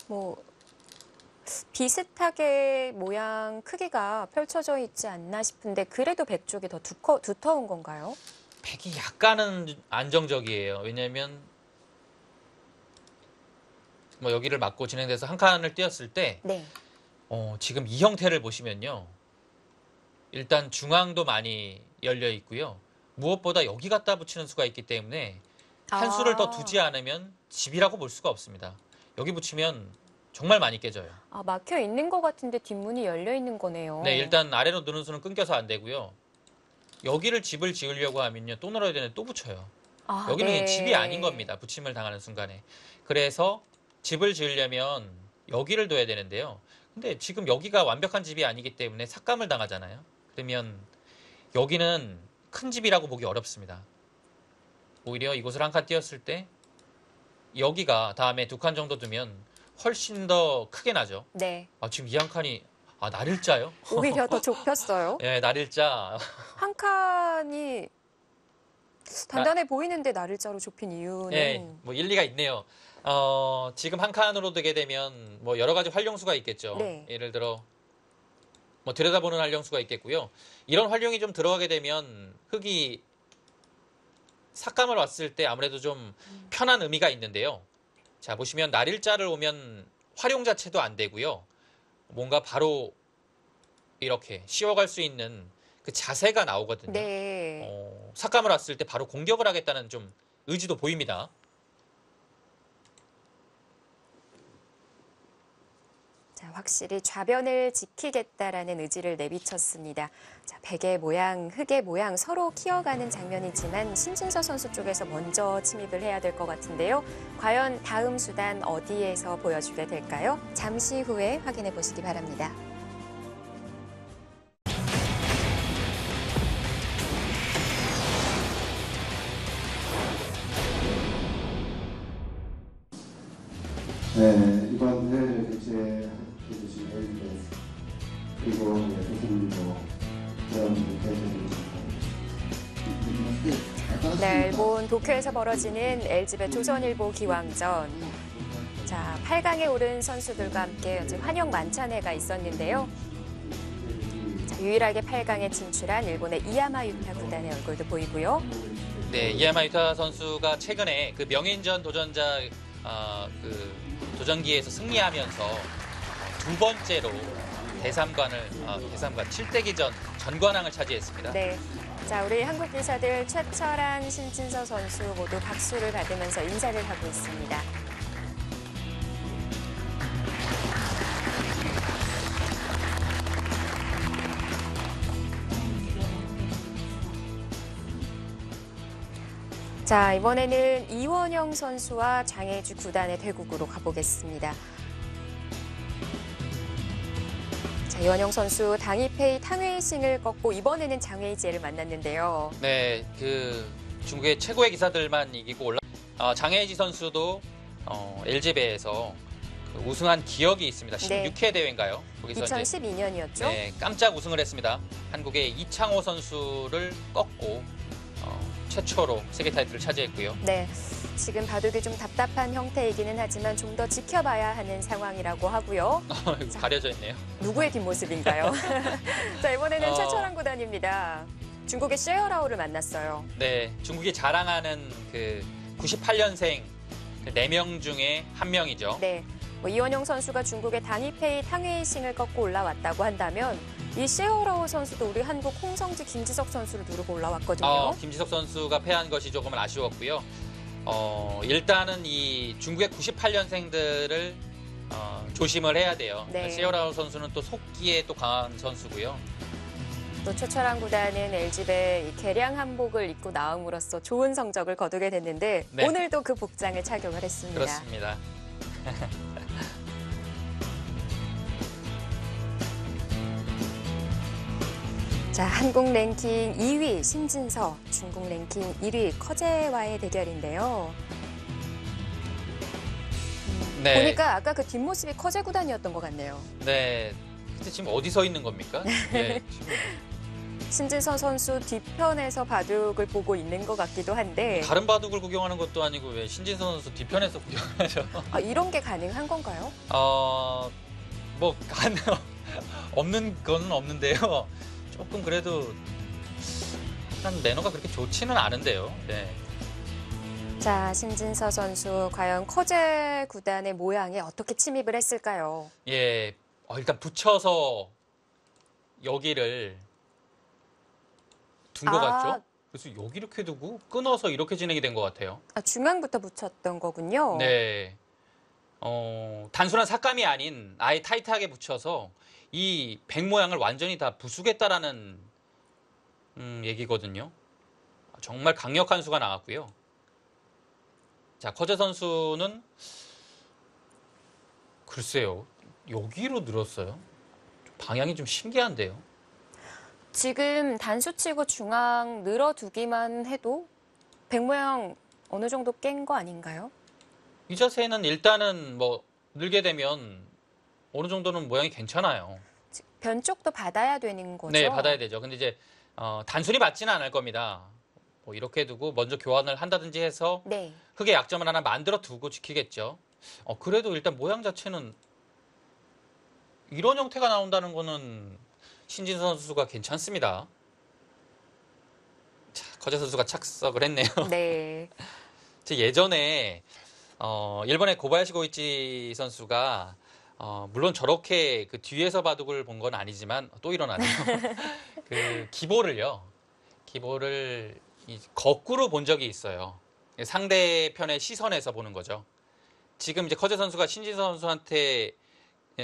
뭐 비슷하게 모양 크기가 펼쳐져 있지 않나 싶은데 그래도 백 쪽이 더 두터운 건가요? 백이 약간은 안정적이에요. 왜냐하면 뭐 여기를 막고 진행돼서 한 칸을 뛰었을 때 네. 지금 이 형태를 보시면요. 일단 중앙도 많이 열려 있고요. 무엇보다 여기 갖다 붙이는 수가 있기 때문에 한 수를 더 두지 않으면 집이라고 볼 수가 없습니다. 여기 붙이면 정말 많이 깨져요. 막혀 있는 것 같은데 뒷문이 열려 있는 거네요. 네, 일단 아래로 누는 수는 끊겨서 안 되고요. 여기를 집을 지으려고 하면요. 또 늘어야 되는데 또 붙여요. 여기는 네. 집이 아닌 겁니다. 붙임을 당하는 순간에. 그래서 집을 지으려면 여기를 둬야 되는데요. 근데 지금 여기가 완벽한 집이 아니기 때문에 삭감을 당하잖아요. 그러면 여기는 큰 집이라고 보기 어렵습니다. 오히려 이곳을 한 칸 띄었을 때 여기가 다음에 두 칸 정도 두면 훨씬 더 크게 나죠. 네. 지금 이 한 칸이 날일자요? 오히려 더 좁혔어요. 네, 날일자. 한 칸이 단단해 보이는데 나를자로 좁힌 이유는 네, 뭐 일리가 있네요. 지금 한 칸으로 되게 되면 뭐 여러 가지 활용수가 있겠죠. 네. 예를 들어 뭐 들여다보는 활용수가 있겠고요. 이런 활용이 좀 들어가게 되면 흙이 삭감을 왔을 때 아무래도 좀 편한 의미가 있는데요. 자, 보시면 날일자를 오면 활용 자체도 안 되고요. 뭔가 바로 이렇게 씌워갈 수 있는 그 자세가 나오거든요. 네. 삭감을 왔을 때 바로 공격을 하겠다는 좀 의지도 보입니다. 자, 확실히 좌변을 지키겠다라는 의지를 내비쳤습니다. 자, 백의 모양, 흙의 모양 서로 키워가는 장면이지만 신진서 선수 쪽에서 먼저 침입을 해야 될 것 같은데요. 과연 다음 수단 어디에서 보여주게 될까요? 잠시 후에 확인해 보시기 바랍니다. 네, 이번 대회를 개최해 주신 LG 그리고 대표님도 여러분들 대표님도 네, 일본 도쿄에서 벌어지는 LG배 조선일보 기왕전. 자, 8강에 오른 선수들과 함께 현재 환영 만찬회가 있었는데요. 자, 유일하게 8강에 진출한 일본의 이야마 유타 구단의 얼굴도 보이고요. 네, 이야마 유타 선수가 최근에 그 명인전 도전자 그 도전기에서 승리하면서 두 번째로 대삼관 7대기전 전관왕을 차지했습니다. 네. 자, 우리 한국 기사들 최철한, 신진서 선수 모두 박수를 받으면서 인사를 하고 있습니다. 자, 이번에는 이원영 선수와 장혜주 구단의 대국으로 가보겠습니다. 자, 이원영 선수 당이페이 탕웨이싱을 꺾고 이번에는 장웨이지를 만났는데요. 네, 그 중국의 최고의 기사들만 이기고 장혜지 선수도 LG배에서 우승한 기억이 있습니다. 16회 대회인가요? 거기서 2012년이었죠? 네, 깜짝 우승을 했습니다. 한국의 이창호 선수를 꺾고 최초로 세계 타이틀을 차지했고요. 네, 지금 바둑이 좀 답답한 형태이기는 하지만 좀 더 지켜봐야 하는 상황이라고 하고요. 가려져 있네요. 누구의 뒷모습인가요? 자, 이번에는 최철한 구단입니다. 중국의 셰어라오를 만났어요. 네, 중국이 자랑하는 그 98년생 4명 중에 1명이죠. 네, 이원영 선수가 중국의 당이페이 탕웨이싱을 꺾고 올라왔다고 한다면 이 시어라오 선수도 우리 한국 홍성지, 김지석 선수를 누르고 올라왔거든요. 김지석 선수가 패한 것이 조금은 아쉬웠고요. 일단은 이 중국의 98년생들을 조심을 해야 돼요. 네. 시어라오 선수는 또 속기에 또 강한 선수고요. 또 최철환 구단은 LG배 이 개량 한복을 입고 나옴으로써 좋은 성적을 거두게 됐는데 네. 오늘도 그 복장을 착용을 했습니다. 그렇습니다. 자, 한국 랭킹 2위 신진서, 중국 랭킹 1위 커제와의 대결인데요. 네. 보니까 아까 그 뒷모습이 커제 구단이었던 것 같네요. 네. 근데 지금 어디 서 있는 겁니까? 네. 지금 신진서 선수 뒤편에서 바둑을 보고 있는 것 같기도 한데 다른 바둑을 구경하는 것도 아니고 왜 신진선 선수 뒤편에서 구경하죠? 이런 게 가능한 건가요? 뭐 없는 건 없는데요. 조금 그래도 약간 매너가 그렇게 좋지는 않은데요. 네. 자, 신진서 선수 과연 커제 구단의 모양에 어떻게 침입을 했을까요? 예, 일단 붙여서 여기를 둔 것 같죠? 그래서 여기 이렇게 두고 끊어서 이렇게 진행이 된 것 같아요. 중앙부터 붙였던 거군요. 네. 단순한 삭감이 아닌 아예 타이트하게 붙여서 이 백 모양을 완전히 다 부수겠다라는 얘기거든요. 정말 강력한 수가 나왔고요. 자, 커제 선수는 글쎄요. 여기로 늘었어요. 방향이 좀 신기한데요. 지금 단수 치고 중앙 늘어두기만 해도 백 모양 어느 정도 깬 거 아닌가요? 이 자세는 일단은 뭐 늘게 되면 어느 정도는 모양이 괜찮아요. 변쪽도 받아야 되는 거죠? 네, 받아야 되죠. 근데 이제 단순히 받지는 않을 겁니다. 뭐 이렇게 두고 먼저 교환을 한다든지 해서 네. 흙의 약점을 하나 만들어 두고 지키겠죠. 그래도 일단 모양 자체는 이런 형태가 나온다는 거는 신진 선수가 괜찮습니다. 자, 커제 선수가 착석을 했네요. 네. 제 예전에 일본의 고바야시 고이치 선수가 물론 저렇게 그 뒤에서 바둑을 본 건 아니지만 또 일어나네요. 그 기보를 거꾸로 본 적이 있어요. 상대편의 시선에서 보는 거죠. 지금 이제 커제 선수가 신진서 선수한테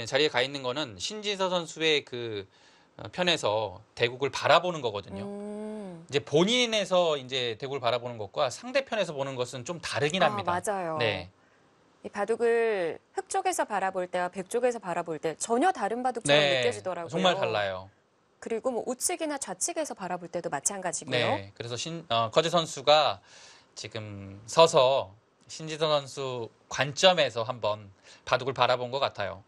자리에 가 있는 거는 신진서 선수의 그 편에서 대국을 바라보는 거거든요. 이제 본인에서 이제 대국을 바라보는 것과 상대편에서 보는 것은 좀 다르긴 합니다. 맞아요. 네. 이 바둑을 흙 쪽에서 바라볼 때와 백 쪽에서 바라볼 때 전혀 다른 바둑처럼 네, 느껴지더라고요. 정말 달라요. 그리고 뭐 우측이나 좌측에서 바라볼 때도 마찬가지고요. 네, 그래서 커제 선수가 지금 서서 신지선 선수 관점에서 한번 바둑을 바라본 것 같아요.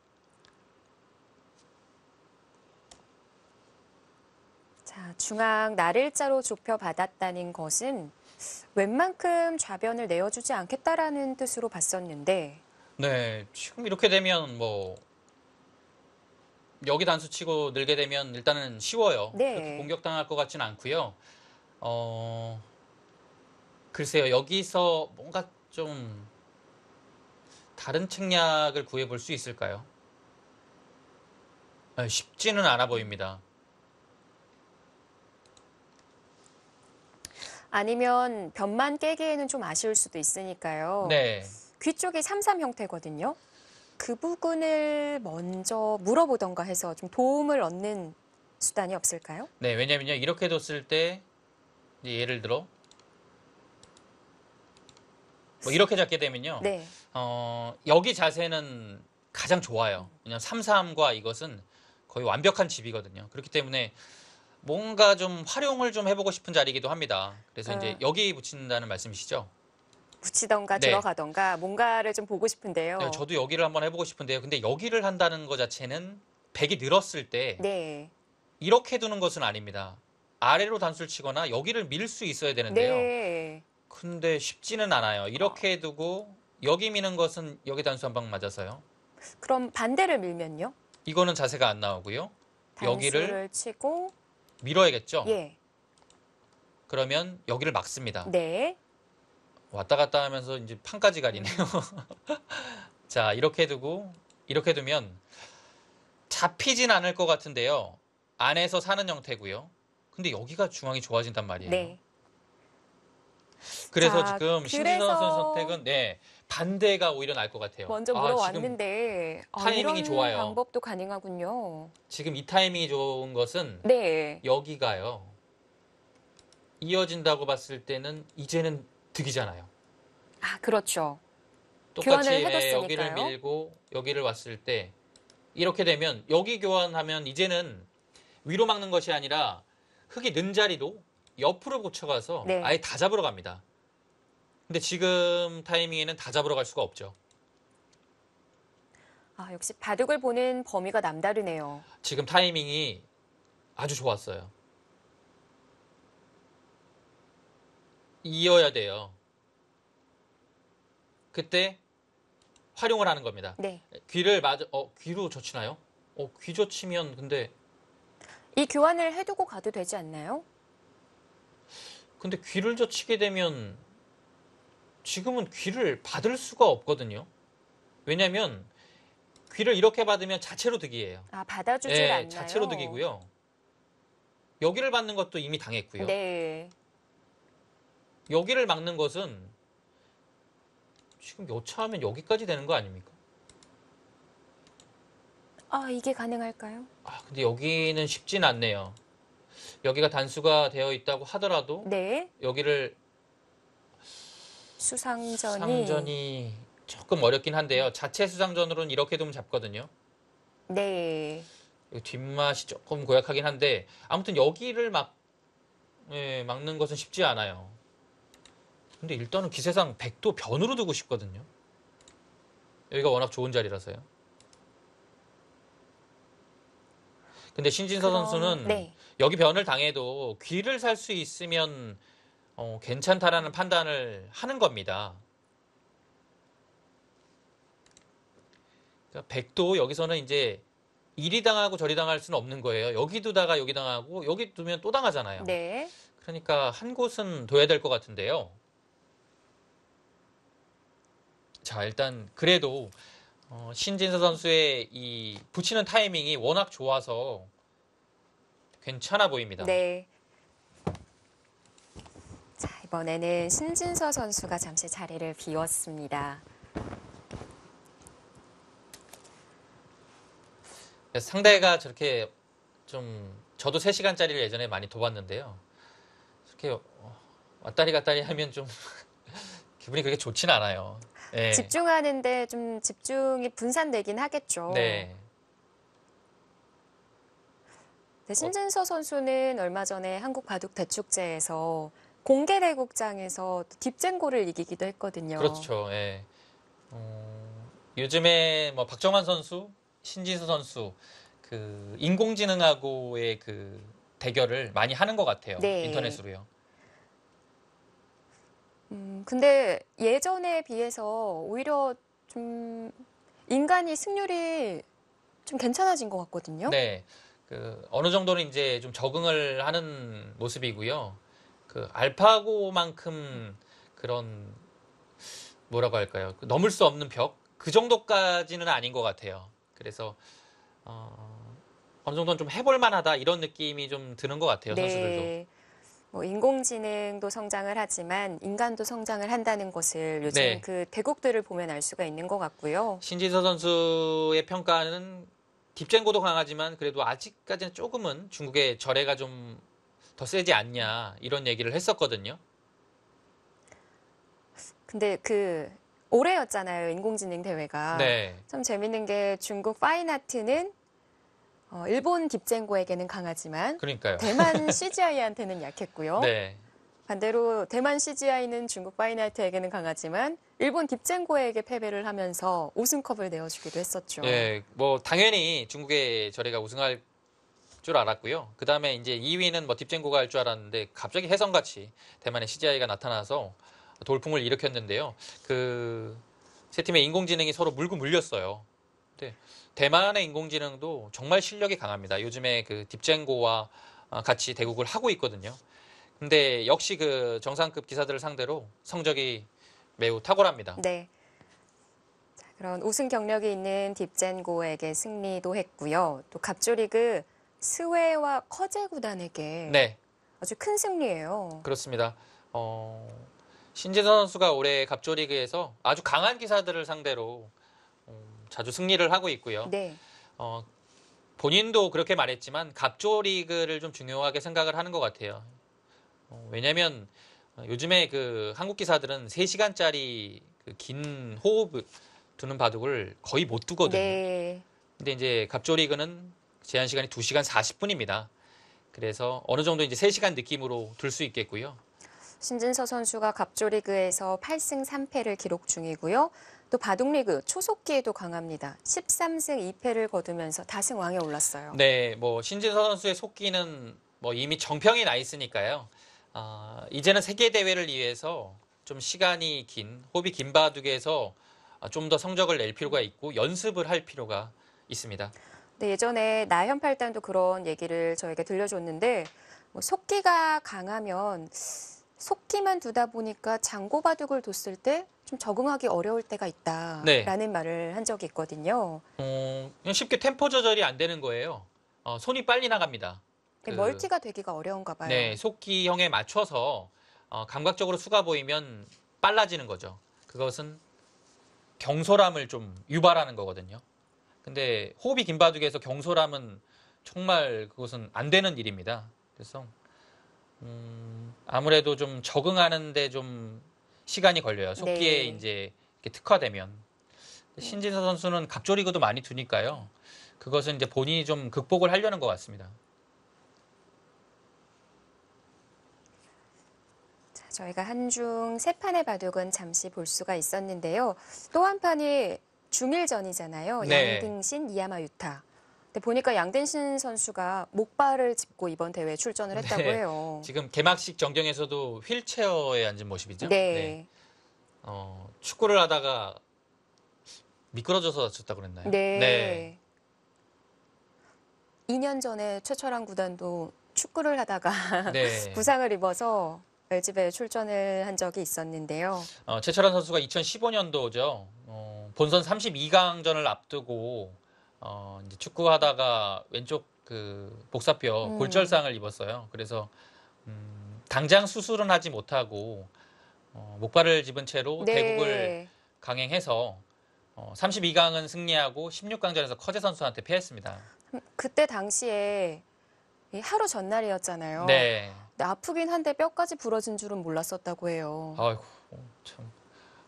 자, 중앙 날일자로 좁혀 받았다는 것은 웬만큼 좌변을 내어주지 않겠다라는 뜻으로 봤었는데 네, 지금 이렇게 되면 뭐 여기 단수 치고 늘게 되면 일단은 쉬워요. 네. 그렇게 공격당할 것 같지는 않고요. 글쎄요, 여기서 뭔가 좀 다른 책략을 구해볼 수 있을까요? 쉽지는 않아 보입니다. 아니면 변만 깨기에는 좀 아쉬울 수도 있으니까요. 네. 귀 쪽이 3-3 형태거든요. 그 부분을 먼저 물어보던가 해서 좀 도움을 얻는 수단이 없을까요? 네, 왜냐면요. 이렇게 뒀을 때 이제 예를 들어 뭐 이렇게 잡게 되면요. 네. 여기 자세는 가장 좋아요. 왜냐하면 3-3과 이것은 거의 완벽한 집이거든요. 그렇기 때문에 뭔가 좀 활용을 좀 해보고 싶은 자리이기도 합니다. 그래서 이제 여기 붙인다는 말씀이시죠? 붙이던가 네. 들어가던가 뭔가를 좀 보고 싶은데요. 네, 저도 여기를 한번 해보고 싶은데요. 근데 여기를 한다는 것 자체는 백이 늘었을 때 네. 이렇게 두는 것은 아닙니다. 아래로 단수를 치거나 여기를 밀 수 있어야 되는데요. 네. 근데 쉽지는 않아요. 이렇게 두고 여기 미는 것은 여기 단수 한 방 맞아서요. 그럼 반대를 밀면요? 이거는 자세가 안 나오고요. 여기를 단수를 치고 밀어야겠죠. 예. 그러면 여기를 막습니다. 네. 왔다 갔다 하면서 이제 판까지 가리네요. 자, 이렇게 두고 이렇게 두면 잡히진 않을 것 같은데요. 안에서 사는 형태고요. 근데 여기가 중앙이 좋아진단 말이에요. 네. 그래서 자, 지금 신진서 그래서 선수 선택은 네, 반대가 오히려 나을 것 같아요. 먼저 지금 물어왔는데 타이밍이 이런 좋아요. 방법도 가능하군요. 지금 이 타이밍이 좋은 것은 네. 여기가요. 이어진다고 봤을 때는 이제는 득이잖아요. 아, 그렇죠. 똑같이 교환을 해뒀으니까요. 여기를 밀고 여기를 왔을 때 이렇게 되면 여기 교환하면 이제는 위로 막는 것이 아니라 흙이 는 자리도 옆으로 고쳐가서 네. 아예 다 잡으러 갑니다. 근데 지금 타이밍에는 다 잡으러 갈 수가 없죠. 아, 역시 바둑을 보는 범위가 남다르네요. 지금 타이밍이 아주 좋았어요. 이어야 돼요. 그때 활용을 하는 겁니다. 네. 귀를 귀로 젖히나요? 귀 젖히면 근데 교환을 해두고 가도 되지 않나요? 귀를 젖히게 되면 지금은 귀를 받을 수가 없거든요. 왜냐하면 귀를 이렇게 받으면 자체로 득이에요. 아, 받아주질 네, 않나요? 자체로 득이고요. 여기를 받는 것도 이미 당했고요. 네. 여기를 막는 것은 지금 여차하면 여기까지 되는 거 아닙니까? 아, 이게 가능할까요? 근데 여기는 쉽진 않네요. 여기가 단수가 되어 있다고 하더라도 네. 여기를 수상전이. 조금 어렵긴 한데요. 자체 수상전으로는 이렇게 두면 잡거든요. 네. 뒷맛이 조금 고약하긴 한데 아무튼 여기를 막는 것은 쉽지 않아요. 근데 일단은 기세상 백도 변으로 두고 싶거든요. 여기가 워낙 좋은 자리라서요. 근데 신진서 선수는 네. 여기 변을 당해도 귀를 살 수 있으면 괜찮다라는 판단을 하는 겁니다. 그러니까 백도 여기서는 이제 이리 당하고 저리 당할 수는 없는 거예요. 여기 두다가 여기 당하고 여기 두면 또 당하잖아요. 네. 그러니까 한 곳은 둬야 될 것 같은데요. 자, 일단 그래도 신진서 선수의 이 붙이는 타이밍이 워낙 좋아서 괜찮아 보입니다. 네. 자, 이번에는 신진서 선수가 잠시 자리를 비웠습니다. 상대가 저렇게 좀 저도 3시간짜리를 예전에 많이 둬봤는데요. 이렇게 왔다리 갔다리 하면 좀 기분이 그렇게 좋진 않아요. 네. 집중하는데 좀 집중이 분산되긴 하겠죠. 네. 네, 신진서 선수는 얼마 전에 한국 바둑 대축제에서 공개 대국장에서 딥젠고를 이기기도 했거든요. 그렇죠. 예. 요즘에 뭐 박정환 선수, 신진서 선수 그 인공지능하고의 그 대결을 많이 하는 것 같아요. 네. 인터넷으로요. 근데 예전에 비해서 오히려 좀 인간이 승률이 좀 괜찮아진 것 같거든요. 네. 어느 정도는 이제 좀 적응을 하는 모습이고요. 알파고만큼 그런 뭐라고 할까요? 넘을 수 없는 벽? 그 정도까지는 아닌 것 같아요. 그래서 어느 정도는 좀 해볼 만하다 이런 느낌이 좀 드는 것 같아요. 선수들도. 네. 뭐 인공지능도 성장을 하지만 인간도 성장을 한다는 것을 요즘 네. 그 대국들을 보면 알 수가 있는 것 같고요. 신진서 선수의 평가는 딥젠고도 강하지만 그래도 아직까지는 조금은 중국의 절해가 좀 더 세지 않냐 이런 얘기를 했었거든요. 근데 올해였잖아요, 인공지능 대회가. 네. 참 재밌는 게 중국 파인아트는 일본 딥젠고에게는 강하지만 그러니까요. 대만 CGI한테는 약했고요. 네. 반대로 대만 CGI는 중국 파인아트에게는 강하지만 일본 딥젠고에게 패배를 하면서 우승컵을 내어주기도 했었죠. 예, 뭐 당연히 중국의 절해가 우승할 줄 알았고요. 그 다음에 이제 2위는 뭐 딥젠고가 할 줄 알았는데 갑자기 혜성같이 대만의 CGI가 나타나서 돌풍을 일으켰는데요. 세 팀의 인공지능이 서로 물고 물렸어요. 근데 대만의 인공지능도 정말 실력이 강합니다. 요즘에 딥젠고와 같이 대국을 하고 있거든요. 근데 역시 정상급 기사들을 상대로 성적이 매우 탁월합니다. 네. 자, 그런 우승 경력이 있는 딥젠고에게 승리도 했고요. 또 갑조리그 스웨와 커제 구단에게 네, 아주 큰 승리예요. 그렇습니다. 신재선 선수가 올해 갑조리그에서 아주 강한 기사들을 상대로 자주 승리를 하고 있고요. 네. 본인도 그렇게 말했지만 갑조리그를 좀 중요하게 생각을 하는 것 같아요. 왜냐하면 요즘에 그 한국 기사들은 3시간짜리 그 긴 호흡 두는 바둑을 거의 못 두거든요. 네. 근데 이제 갑조리그는 제한 시간이 2시간 40분입니다. 그래서 어느 정도 이제 3시간 느낌으로 둘 수 있겠고요. 신진서 선수가 갑조리그에서 8승 3패를 기록 중이고요. 또 바둑리그 초속기에도 강합니다. 13승 2패를 거두면서 다승왕에 올랐어요. 네, 뭐 신진서 선수의 속기는 뭐 이미 정평이 나 있으니까요. 이제는 세계 대회를 위해서 좀 시간이 긴, 호흡이 긴 바둑에서 좀 더 성적을 낼 필요가 있고 연습을 할 필요가 있습니다. 네, 예전에 나현팔단도 그런 얘기를 저에게 들려줬는데 뭐 속기가 강하면 속기만 두다 보니까 장고바둑을 뒀을 때 좀 적응하기 어려울 때가 있다라는 말을 한 적이 있거든요. 그냥 쉽게 템포 조절이 안 되는 거예요. 손이 빨리 나갑니다. 멀티가 되기가 어려운가 봐요. 네, 속기형에 맞춰서 감각적으로 수가 보이면 빨라지는 거죠. 그것은 경솔함을 좀 유발하는 거거든요. 근데 호흡이 긴 바둑에서 경솔함은 정말 그것은 안 되는 일입니다. 그래서 아무래도 좀 적응하는데 좀 시간이 걸려요. 속기에 네. 이제 이렇게 특화되면. 신진서 선수는 갑조리그도 많이 두니까요. 그것은 이제 본인이 좀 극복을 하려는 것 같습니다. 자, 저희가 한중 세 판의 바둑은 잠시 볼 수가 있었는데요. 또 한 판이 중일전이잖아요. 네. 양등신, 이야마 유타. 근데 보니까 양등신 선수가 목발을 짚고 이번 대회에 출전을 했다고 네. 해요. 지금 개막식 정경에서도 휠체어에 앉은 모습이죠. 네. 축구를 하다가 미끄러져서 다쳤다고 그랬나요? 네. 2년 전에 최철한 구단도 축구를 하다가 네. 부상을 입어서 LG배에 출전을 한 적이 있었는데요. 최철한 선수가 2015년도죠. 본선 32강전을 앞두고 이제 축구하다가 왼쪽 그 복사뼈 골절상을 입었어요. 그래서 당장 수술은 하지 못하고 목발을 집은 채로 네. 대국을 강행해서 32강은 승리하고 16강전에서 커제 선수한테 패했습니다. 그때 당시에 이 하루 전날이었잖아요. 네. 근데 아프긴 한데 뼈까지 부러진 줄은 몰랐었다고 해요. 아이고 참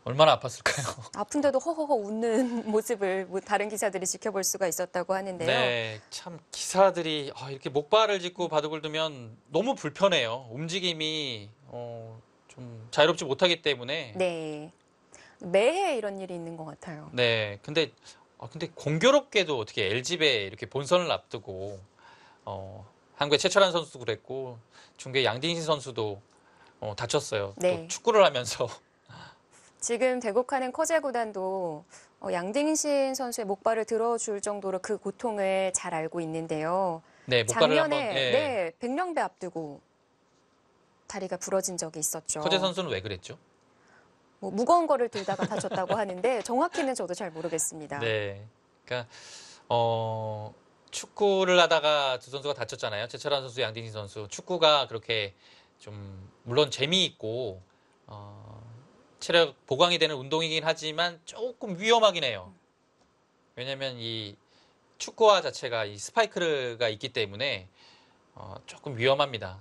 얼마나 아팠을까요? 아픈데도 허허허 웃는 모습을 뭐 다른 기사들이 지켜볼 수가 있었다고 하는데요. 네, 참 기사들이 이렇게 목발을 짚고 바둑을 두면 너무 불편해요. 움직임이 좀 자유롭지 못하기 때문에. 네. 매해 이런 일이 있는 것 같아요. 네, 근데 공교롭게도 어떻게 LG배 이렇게 본선을 앞두고 한국의 최철한 선수도 그랬고 중계 양딩신 선수도 다쳤어요. 네. 또 축구를 하면서. 지금 대국하는 커제 구단도 양딩신 선수의 목발을 들어줄 정도로 그 고통을 잘 알고 있는데요. 네, 목발을 작년에 한번. 네, 백령배 앞두고 다리가 부러진 적이 있었죠. 커제 선수는 왜 그랬죠? 뭐 무거운 거를 들다가 다쳤다고 하는데 정확히는 저도 잘 모르겠습니다. 네, 그러니까 축구를 하다가 두 선수가 다쳤잖아요. 최철한 선수, 양딩신 선수. 축구가 그렇게 좀 물론 재미있고 체력 보강이 되는 운동이긴 하지만 조금 위험하긴 해요. 왜냐하면 이 축구화 자체가 이 스파이크가 있기 때문에 조금 위험합니다.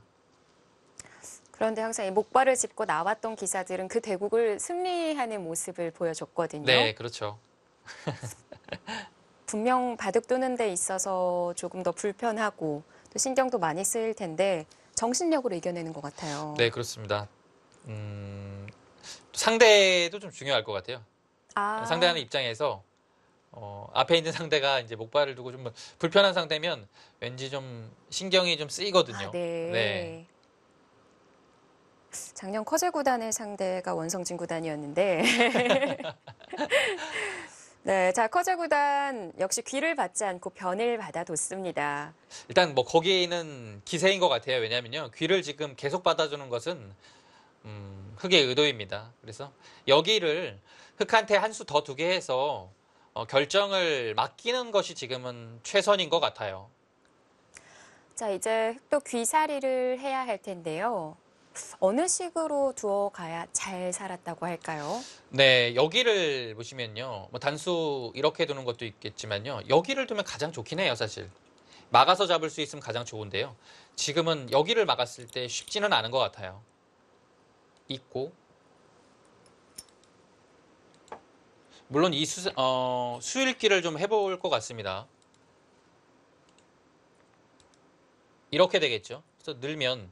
그런데 항상 이 목발을 짚고 나왔던 기사들은 그 대국을 승리하는 모습을 보여줬거든요. 네, 그렇죠. 분명 바둑 두는 데 있어서 조금 더 불편하고 또 신경도 많이 쓰일 텐데 정신력으로 이겨내는 것 같아요. 네, 그렇습니다. 상대도 좀 중요할 것 같아요. 상대하는 입장에서 앞에 있는 상대가 이제 목발을 두고 좀 불편한 상대면 왠지 좀 신경이 좀 쓰이거든요. 네. 작년 커제 구단의 상대가 원성진 구단이었는데 네, 자 커제 구단 역시 귀를 받지 않고 변을 받아뒀습니다. 일단 뭐 거기는 기세인 것 같아요. 왜냐하면요, 귀를 지금 계속 받아주는 것은 흑의 의도입니다. 그래서 여기를 흑한테 한 수 더 두게 해서 결정을 맡기는 것이 지금은 최선인 것 같아요. 자, 이제 흑도 귀사리를 해야 할 텐데요. 어느 식으로 두어가야 잘 살았다고 할까요? 네, 여기를 보시면요. 뭐 단수 이렇게 두는 것도 있겠지만요. 여기를 두면 가장 좋긴 해요, 사실. 막아서 잡을 수 있으면 가장 좋은데요. 지금은 여기를 막았을 때 쉽지는 않은 것 같아요. 있고. 물론 이 수일기를 좀 해볼 것 같습니다. 이렇게 되겠죠. 그래서 늘면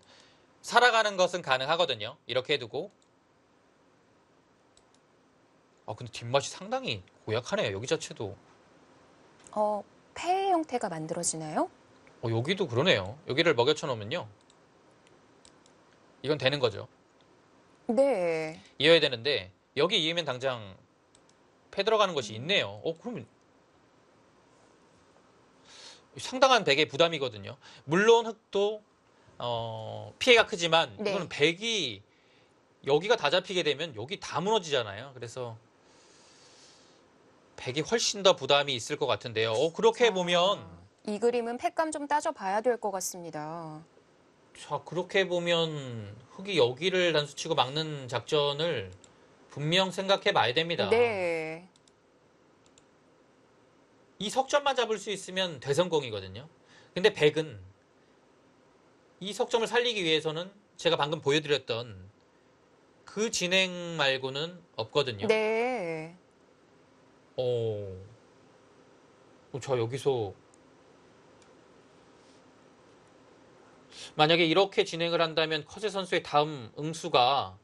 살아가는 것은 가능하거든요. 이렇게 해두고. 근데 뒷맛이 상당히 고약하네요. 여기 자체도. 폐 형태가 만들어지나요? 여기도 그러네요. 여기를 먹여쳐 놓으면요. 이건 되는 거죠. 네. 이어야 되는데 여기 이으면 당장 패 들어가는 것이 있네요. 그러면 상당한 백의 부담이거든요. 물론 흑도 피해가 크지만 네. 이거는 백이 여기가 다 잡히게 되면 여기 다 무너지잖아요. 그래서 백이 훨씬 더 부담이 있을 것 같은데요. 그렇게 보면 이 그림은 팩감 좀 따져봐야 될 것 같습니다. 자, 그렇게 보면 흑이 여기를 단수치고 막는 작전을 분명 생각해 봐야 됩니다. 네. 이 석점만 잡을 수 있으면 대성공이거든요. 근데 백은 이 석점을 살리기 위해서는 제가 방금 보여드렸던 그 진행 말고는 없거든요. 네. 저 여기서 만약에 이렇게 진행을 한다면 커세 선수의 다음 응수가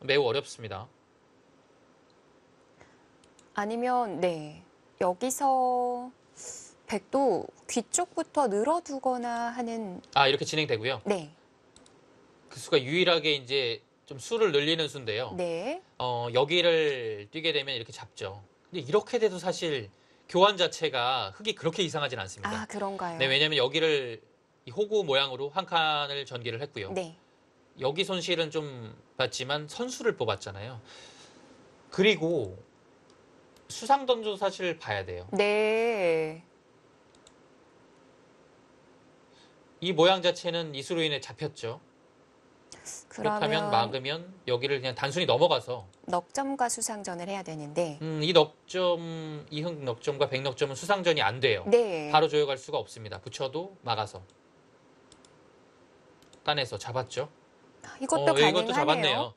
매우 어렵습니다. 아니면 네. 여기서 백도 귀 쪽부터 늘어두거나 하는 이렇게 진행되고요. 네. 그 수가 유일하게 이제 좀 수를 늘리는 수인데요. 네. 여기를 뛰게 되면 이렇게 잡죠. 근데 이렇게 돼도 사실 교환 자체가 흑이 그렇게 이상하진 않습니다. 그런가요? 네, 왜냐하면 여기를 이 호구 모양으로 한 칸을 전개를 했고요. 네. 여기 손실은 좀 봤지만 선수를 뽑았잖아요. 그리고 수상던도 사실 봐야 돼요. 네. 이 모양 자체는 이수로 인해 잡혔죠. 그렇다면 막으면 여기를 그냥 단순히 넘어가서 넉점과 수상전을 해야 되는데 이 넉점, 이흑 넉점과 백 넉점은 수상전이 안 돼요. 네. 바로 조여갈 수가 없습니다. 붙여도 막아서 따내서 잡았죠. 이것도 가능하네요. 이것도 잡았네요.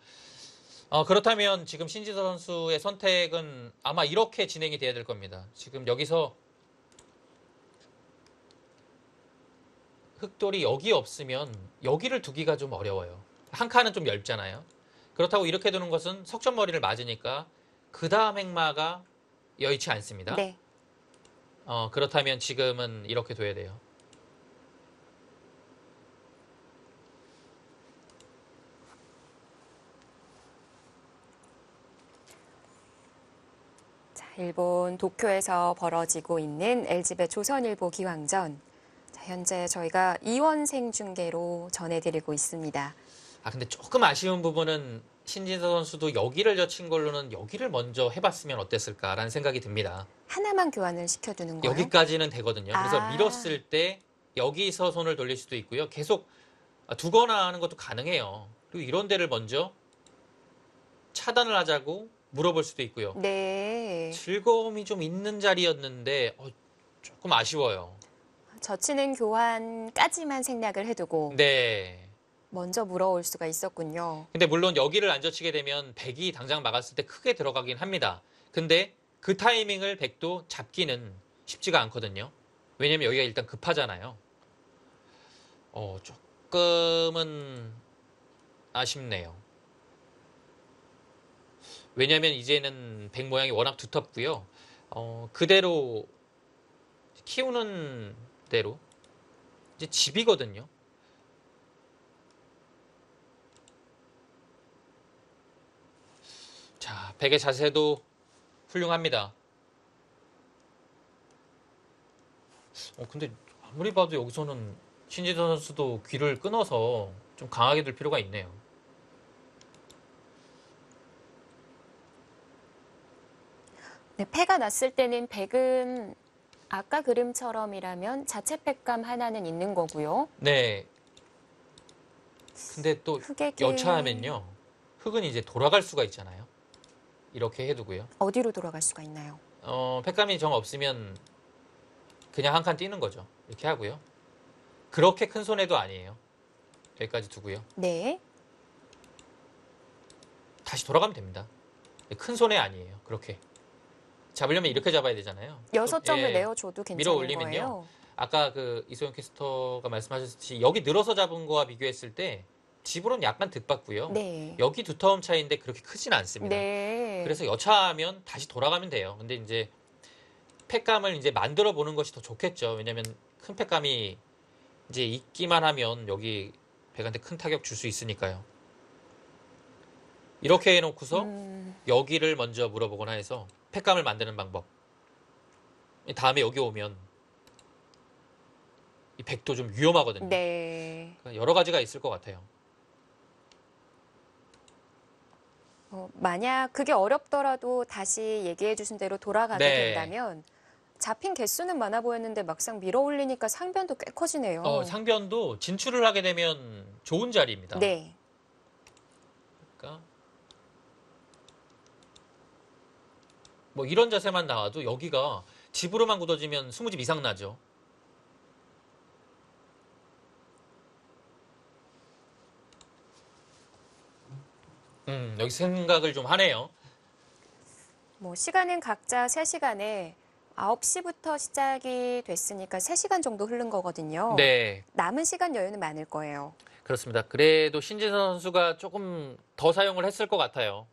그렇다면 지금 신지서 선수의 선택은 아마 이렇게 진행이 돼야 될 겁니다. 지금 여기서 흑돌이 여기 없으면 여기를 두기가 좀 어려워요. 한 칸은 좀 얇잖아요. 그렇다고 이렇게 두는 것은 석점머리를 맞으니까 그 다음 행마가 여의치 않습니다. 네. 그렇다면 지금은 이렇게 둬야 돼요. 자, 일본 도쿄에서 벌어지고 있는 LG배 조선일보 기왕전. 자, 현재 저희가 이원생 중계로 전해드리고 있습니다. 근데 조금 아쉬운 부분은 신진서 선수도 여기를 젖힌 걸로는 여기를 먼저 해봤으면 어땠을까라는 생각이 듭니다. 하나만 교환을 시켜두는 거예요? 여기까지는 되거든요. 그래서 밀었을 때 여기서 손을 돌릴 수도 있고요. 계속 두거나 하는 것도 가능해요. 그리고 이런 데를 먼저 차단을 하자고 물어볼 수도 있고요. 네. 즐거움이 좀 있는 자리였는데 조금 아쉬워요. 젖히는 교환까지만 생략을 해두고 네. 먼저 물어올 수가 있었군요. 근데 물론 여기를 안 젖히게 되면 백이 당장 막았을 때 크게 들어가긴 합니다. 근데 그 타이밍을 백도 잡기는 쉽지가 않거든요. 왜냐면 여기가 일단 급하잖아요. 조금은 아쉽네요. 왜냐면 이제는 백 모양이 워낙 두텁고요. 그대로 키우는 대로 이제 집이거든요. 자, 백의 자세도 훌륭합니다. 근데 아무리 봐도 여기서는 신지선 선수도 귀를 끊어서 좀 강하게 들 필요가 있네요. 네, 패가 났을 때는 백은 아까 그림처럼이라면 자체 팩감 하나는 있는 거고요. 네. 근데 또 흑의 여차하면요. 흑은 이제 돌아갈 수가 있잖아요. 이렇게 해두고요. 어디로 돌아갈 수가 있나요? 팩감이 정 없으면 그냥 한 칸 띄는 거죠. 이렇게 하고요. 그렇게 큰 손해도 아니에요. 여기까지 두고요. 네. 다시 돌아가면 됩니다. 큰 손해 아니에요. 그렇게. 잡으려면 이렇게 잡아야 되잖아요. 6점을 예, 내어줘도 괜찮은 밀어 올리면요. 거예요. 아까 그 이소영 캐스터가 말씀하셨듯이 여기 늘어서 잡은 거와 비교했을 때 집으로는 약간 득받고요. 네. 여기 두터움 차이인데 그렇게 크진 않습니다. 네. 그래서 여차하면 다시 돌아가면 돼요. 근데 이제 팩감을 이제 만들어 보는 것이 더 좋겠죠. 왜냐면 큰 팩감이 이제 있기만 하면 여기 백한테 큰 타격 줄 수 있으니까요. 이렇게 해놓고서 여기를 먼저 물어보거나 해서 팩감을 만드는 방법. 다음에 여기 오면 이 백도 좀 위험하거든요. 네. 그러니까 여러 가지가 있을 것 같아요. 만약 그게 어렵더라도 다시 얘기해 주신 대로 돌아가게 네. 된다면 잡힌 개수는 많아 보였는데 막상 밀어 올리니까 상변도 꽤 커지네요. 상변도 진출을 하게 되면 좋은 자리입니다. 네. 그러니까 뭐 이런 자세만 나와도 여기가 집으로만 굳어지면 20집 이상 나죠. 여기 생각을 좀 하네요. 뭐 시간은 각자 3시간에 9시부터 시작이 됐으니까 3시간 정도 흐른 거거든요. 네, 남은 시간 여유는 많을 거예요. 그렇습니다. 그래도 신진선 선수가 조금 더 사용을 했을 것 같아요.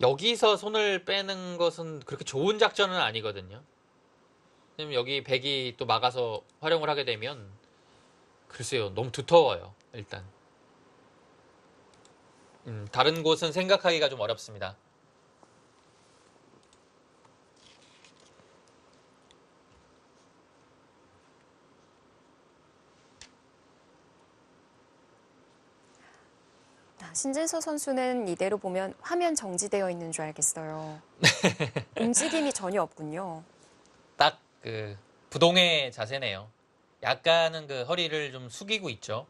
여기서 손을 빼는 것은 그렇게 좋은 작전은 아니거든요. 왜냐면 여기 백이 또 막아서 활용을 하게 되면 글쎄요, 너무 두터워요. 일단 다른 곳은 생각하기가 좀 어렵습니다. 신진서 선수는 이대로 보면 화면 정지되어 있는 줄 알겠어요. 움직임이 전혀 없군요. 딱 그 부동의 자세네요. 약간은 그 허리를 좀 숙이고 있죠.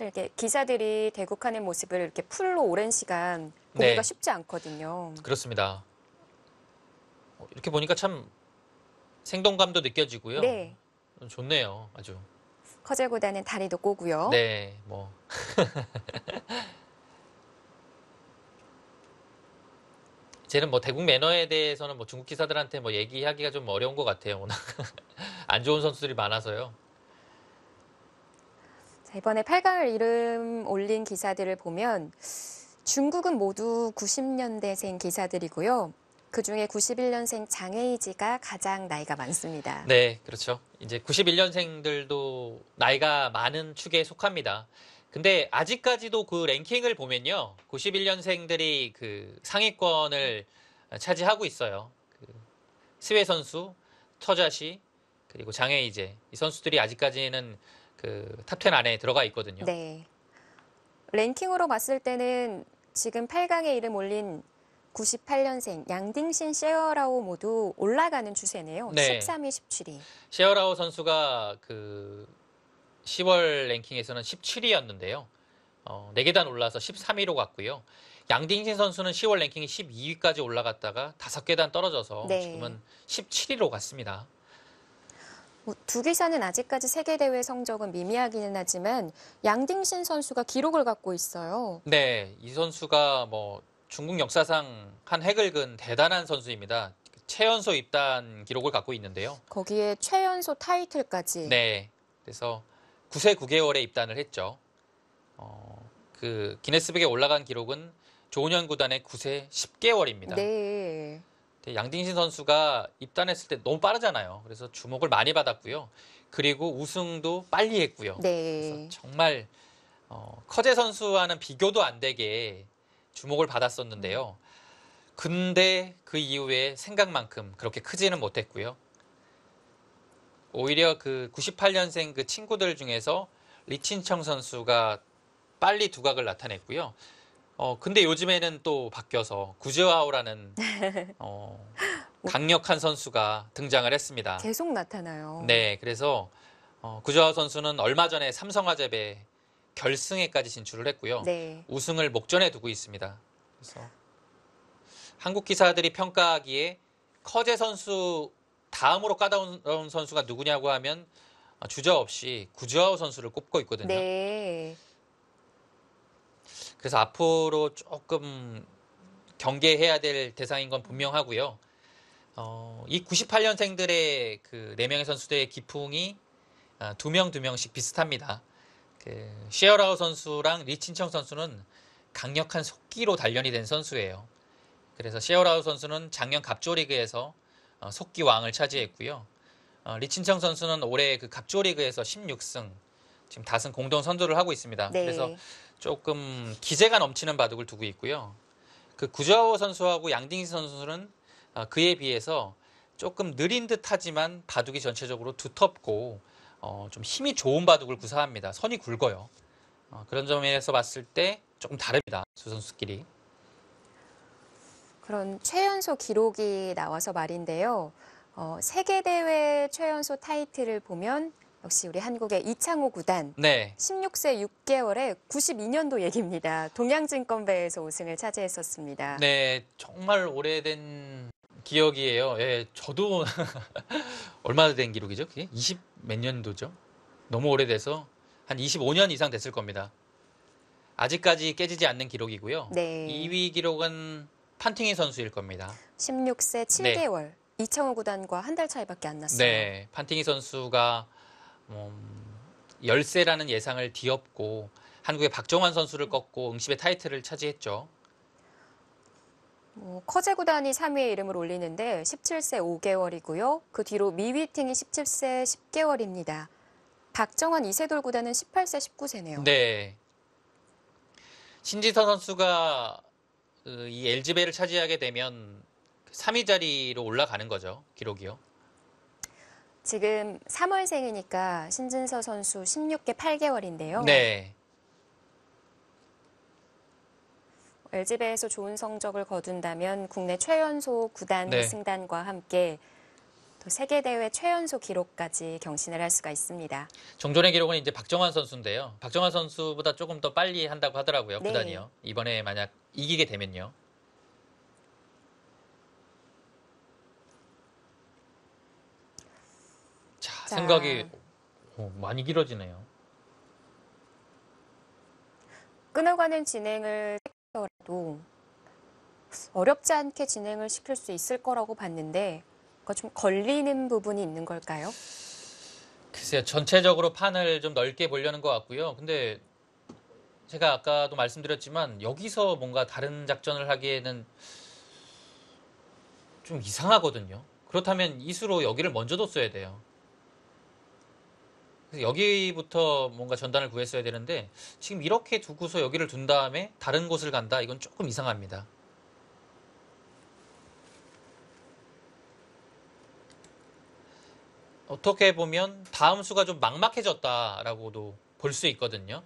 이렇게 기사들이 대국하는 모습을 이렇게 풀로 오랜 시간 보기가 네. 쉽지 않거든요. 그렇습니다. 이렇게 보니까 참 생동감도 느껴지고요. 네. 좋네요. 아주. 커제보다는 다리도 꼬고요. 네, 뭐. 쟤는 뭐 대국 매너에 대해서는 뭐 중국 기사들한테 뭐 얘기하기가 좀 어려운 것 같아요. 워낙 안 좋은 선수들이 많아서요. 자, 이번에 8강을 이름 올린 기사들을 보면 중국은 모두 90년대생 기사들이고요. 그중에 91년생 장에이지가 가장 나이가 많습니다. 네, 그렇죠. 이제 91년생들도 나이가 많은 축에 속합니다. 근데 아직까지도 그 랭킹을 보면요. 91년생들이 그 상위권을 차지하고 있어요. 그 스웨 선수, 터자시, 그리고 장에이제. 이 선수들이 아직까지는 그 탑10 안에 들어가 있거든요. 네. 랭킹으로 봤을 때는 지금 8강에 이름 올린 98년생 양딩신 셰어라오 모두 올라가는 추세네요. 네. 13위, 17위. 셰어라오 선수가 그 10월 랭킹에서는 17위였는데요. 4계단 올라서 13위로 갔고요. 양딩신 선수는 10월 랭킹이 12위까지 올라갔다가 5계단 떨어져서 네. 지금은 17위로 갔습니다. 두 기사는 아직까지 세계대회 성적은 미미하기는 하지만 양딩신 선수가 기록을 갖고 있어요. 네, 이 선수가 뭐 중국 역사상 한 획을 그은 대단한 선수입니다. 최연소 입단 기록을 갖고 있는데요. 거기에 최연소 타이틀까지. 네, 그래서 9세 9개월에 입단을 했죠. 그 기네스북에 올라간 기록은 조은현 구단의 9세 10개월입니다. 네. 양딩신 선수가 입단했을 때 너무 빠르잖아요. 그래서 주목을 많이 받았고요. 그리고 우승도 빨리 했고요. 네. 그래서 정말 커제 선수와는 비교도 안 되게 주목을 받았었는데요. 근데 그 이후에 생각만큼 그렇게 크지는 못했고요. 오히려 그 98년생 그 친구들 중에서 리친청 선수가 빨리 두각을 나타냈고요. 근데 요즘에는 또 바뀌어서 구즈하오라는 강력한 선수가 등장을 했습니다. 계속 나타나요. 네, 그래서 구즈하오 선수는 얼마 전에 삼성화재배 결승에까지 진출을 했고요. 네. 우승을 목전에 두고 있습니다. 그래서 한국 기사들이 평가하기에 커제 선수 다음으로 까다로운 선수가 누구냐고 하면 주저없이 구즈하오 선수를 꼽고 있거든요. 네. 그래서 앞으로 조금 경계해야 될 대상인 건 분명하고요. 이 98년생들의 그 4명의 선수들의 기풍이 두 명씩 비슷합니다. 그 시어라오 선수랑 리친청 선수는 강력한 속기로 단련이 된 선수예요. 그래서 시어라오 선수는 작년 갑조리그에서 속기 왕을 차지했고요. 리친청 선수는 올해 그 갑조리그에서 16승, 지금 다승 공동 선두를 하고 있습니다. 네. 그래서 조금 기세가 넘치는 바둑을 두고 있고요. 그 구자오 선수하고 양딩시 선수는 그에 비해서 조금 느린 듯하지만 바둑이 전체적으로 두텁고 좀 힘이 좋은 바둑을 구사합니다. 선이 굵어요. 그런 점에서 봤을 때 조금 다릅니다. 두 선수끼리. 그런 최연소 기록이 나와서 말인데요. 세계대회 최연소 타이틀을 보면 역시 우리 한국의 이창호 구단 네. 16세 6개월에 92년도 얘기입니다. 동양증권배에서 우승을 차지했었습니다. 네, 정말 오래된 기억이에요. 예, 저도 얼마나 된 기록이죠? 그게 20 몇 년도죠? 너무 오래돼서 한 25년 이상 됐을 겁니다. 아직까지 깨지지 않는 기록이고요. 네. 2위 기록은 판팅이 선수일 겁니다. 16세 7개월. 이창호 구단과 한 달 차이밖에 안 났어요. 네, 판팅이 선수가 열세라는 예상을 뒤엎고 한국의 박정환 선수를 꺾고 응시배 타이틀을 차지했죠. 커제 구단이 3위에 이름을 올리는데 17세 5개월이고요. 그 뒤로 미위팅이 17세 10개월입니다. 박정환 이세돌 구단은 18세 19세네요. 네. 신지선 선수가 이 LG배를 차지하게 되면 3위 자리로 올라가는 거죠. 기록이요. 지금 3월생이니까 신진서 선수 16개 8개월인데요. 네. LG배에서 좋은 성적을 거둔다면 국내 최연소 구단 네. 승단과 함께 또 세계대회 최연소 기록까지 경신을 할 수가 있습니다. 정존의 기록은 이제 박정환 선수인데요. 박정환 선수보다 조금 더 빨리 한다고 하더라고요. 네. 구단이요. 이번에 만약 이기게 되면요. 자, 생각이 많이 길어지네요. 끊어가는 진행을 했더라도 어렵지 않게 진행을 시킬 수 있을 거라고 봤는데 그거 좀 걸리는 부분이 있는 걸까요? 글쎄요. 전체적으로 판을 좀 넓게 보려는 것 같고요. 근데 제가 아까도 말씀드렸지만 여기서 뭔가 다른 작전을 하기에는 좀 이상하거든요. 그렇다면 이수로 여기를 먼저 뒀어야 돼요. 그래서 여기부터 뭔가 전단을 구했어야 되는데 지금 이렇게 두고서 여기를 둔 다음에 다른 곳을 간다? 이건 조금 이상합니다. 어떻게 보면 다음 수가 좀 막막해졌다라고도 볼 수 있거든요.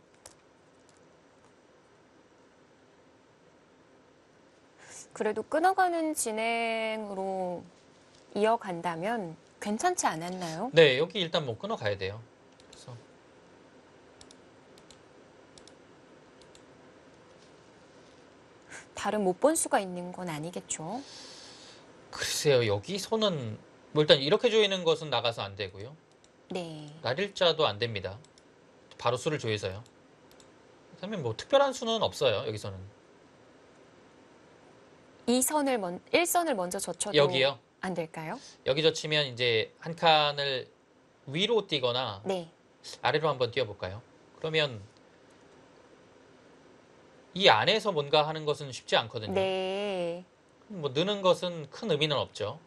그래도 끊어가는 진행으로 이어간다면 괜찮지 않았나요? 네, 여기 일단 뭐 끊어가야 돼요. 그래서 다른 못 본 수가 있는 건 아니겠죠? 글쎄요, 여기서는 뭐 일단 이렇게 조이는 것은 나가서 안 되고요. 네. 날일자도 안 됩니다. 바로 수를 조여서요. 그다음에 뭐 특별한 수는 없어요. 여기서는. 1선을 먼저 젖혀도 여기요. 안 될까요? 여기 젖히면 이제 한 칸을 위로 뛰거나 네. 아래로 한번 뛰어볼까요? 그러면 이 안에서 뭔가 하는 것은 쉽지 않거든요. 네. 뭐 느는 것은 큰 의미는 없죠.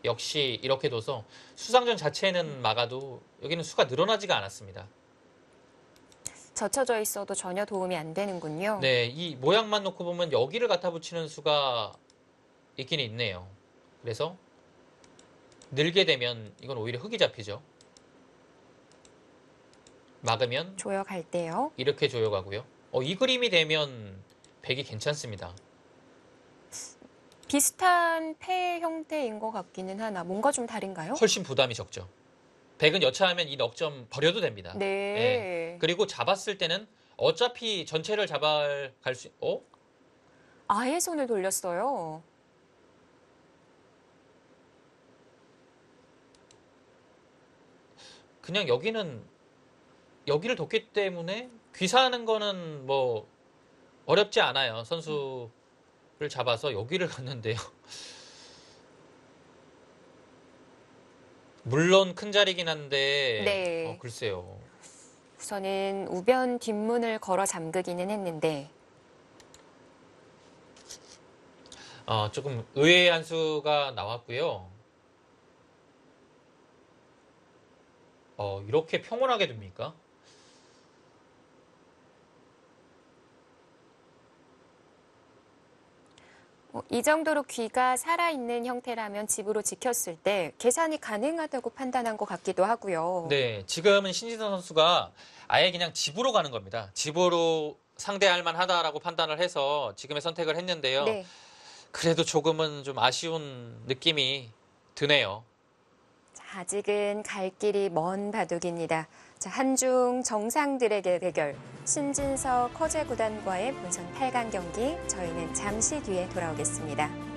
역시 이렇게 둬서 수상전 자체는 막아도 여기는 수가 늘어나지가 않았습니다. 젖혀져 있어도 전혀 도움이 안 되는군요. 네, 이 모양만 놓고 보면 여기를 갖다 붙이는 수가 있긴 있네요. 그래서 늘게 되면 이건 오히려 흙이 잡히죠. 막으면 조여갈 때요. 이렇게 조여가고요. 이 그림이 되면 백이 괜찮습니다. 비슷한 패 형태인 것 같기는 하나 뭔가 좀 다른가요? 훨씬 부담이 적죠. 백은 여차하면 이 넉점 버려도 됩니다. 네. 예. 그리고 잡았을 때는 어차피 전체를 잡아갈 수, 아예 손을 돌렸어요. 그냥 여기를 뒀기 때문에 귀사하는 거는 뭐 어렵지 않아요. 선수를 잡아서 여기를 갔는데요. 물론 큰 자리긴 한데 네. 글쎄요. 우선은 우변 뒷문을 걸어 잠그기는 했는데 조금 의외의 한 수가 나왔고요. 이렇게 평온하게 됩니까? 이 정도로 귀가 살아있는 형태라면 집으로 지켰을 때 계산이 가능하다고 판단한 것 같기도 하고요. 네, 지금은 신지선 선수가 아예 그냥 집으로 가는 겁니다. 집으로 상대할 만하다라고 판단을 해서 지금의 선택을 했는데요. 네. 그래도 조금은 좀 아쉬운 느낌이 드네요. 자, 아직은 갈 길이 먼 바둑입니다. 자, 한중 정상들에게 대결. 신진석 허재 구단과의 본선 8강 경기 저희는 잠시 뒤에 돌아오겠습니다.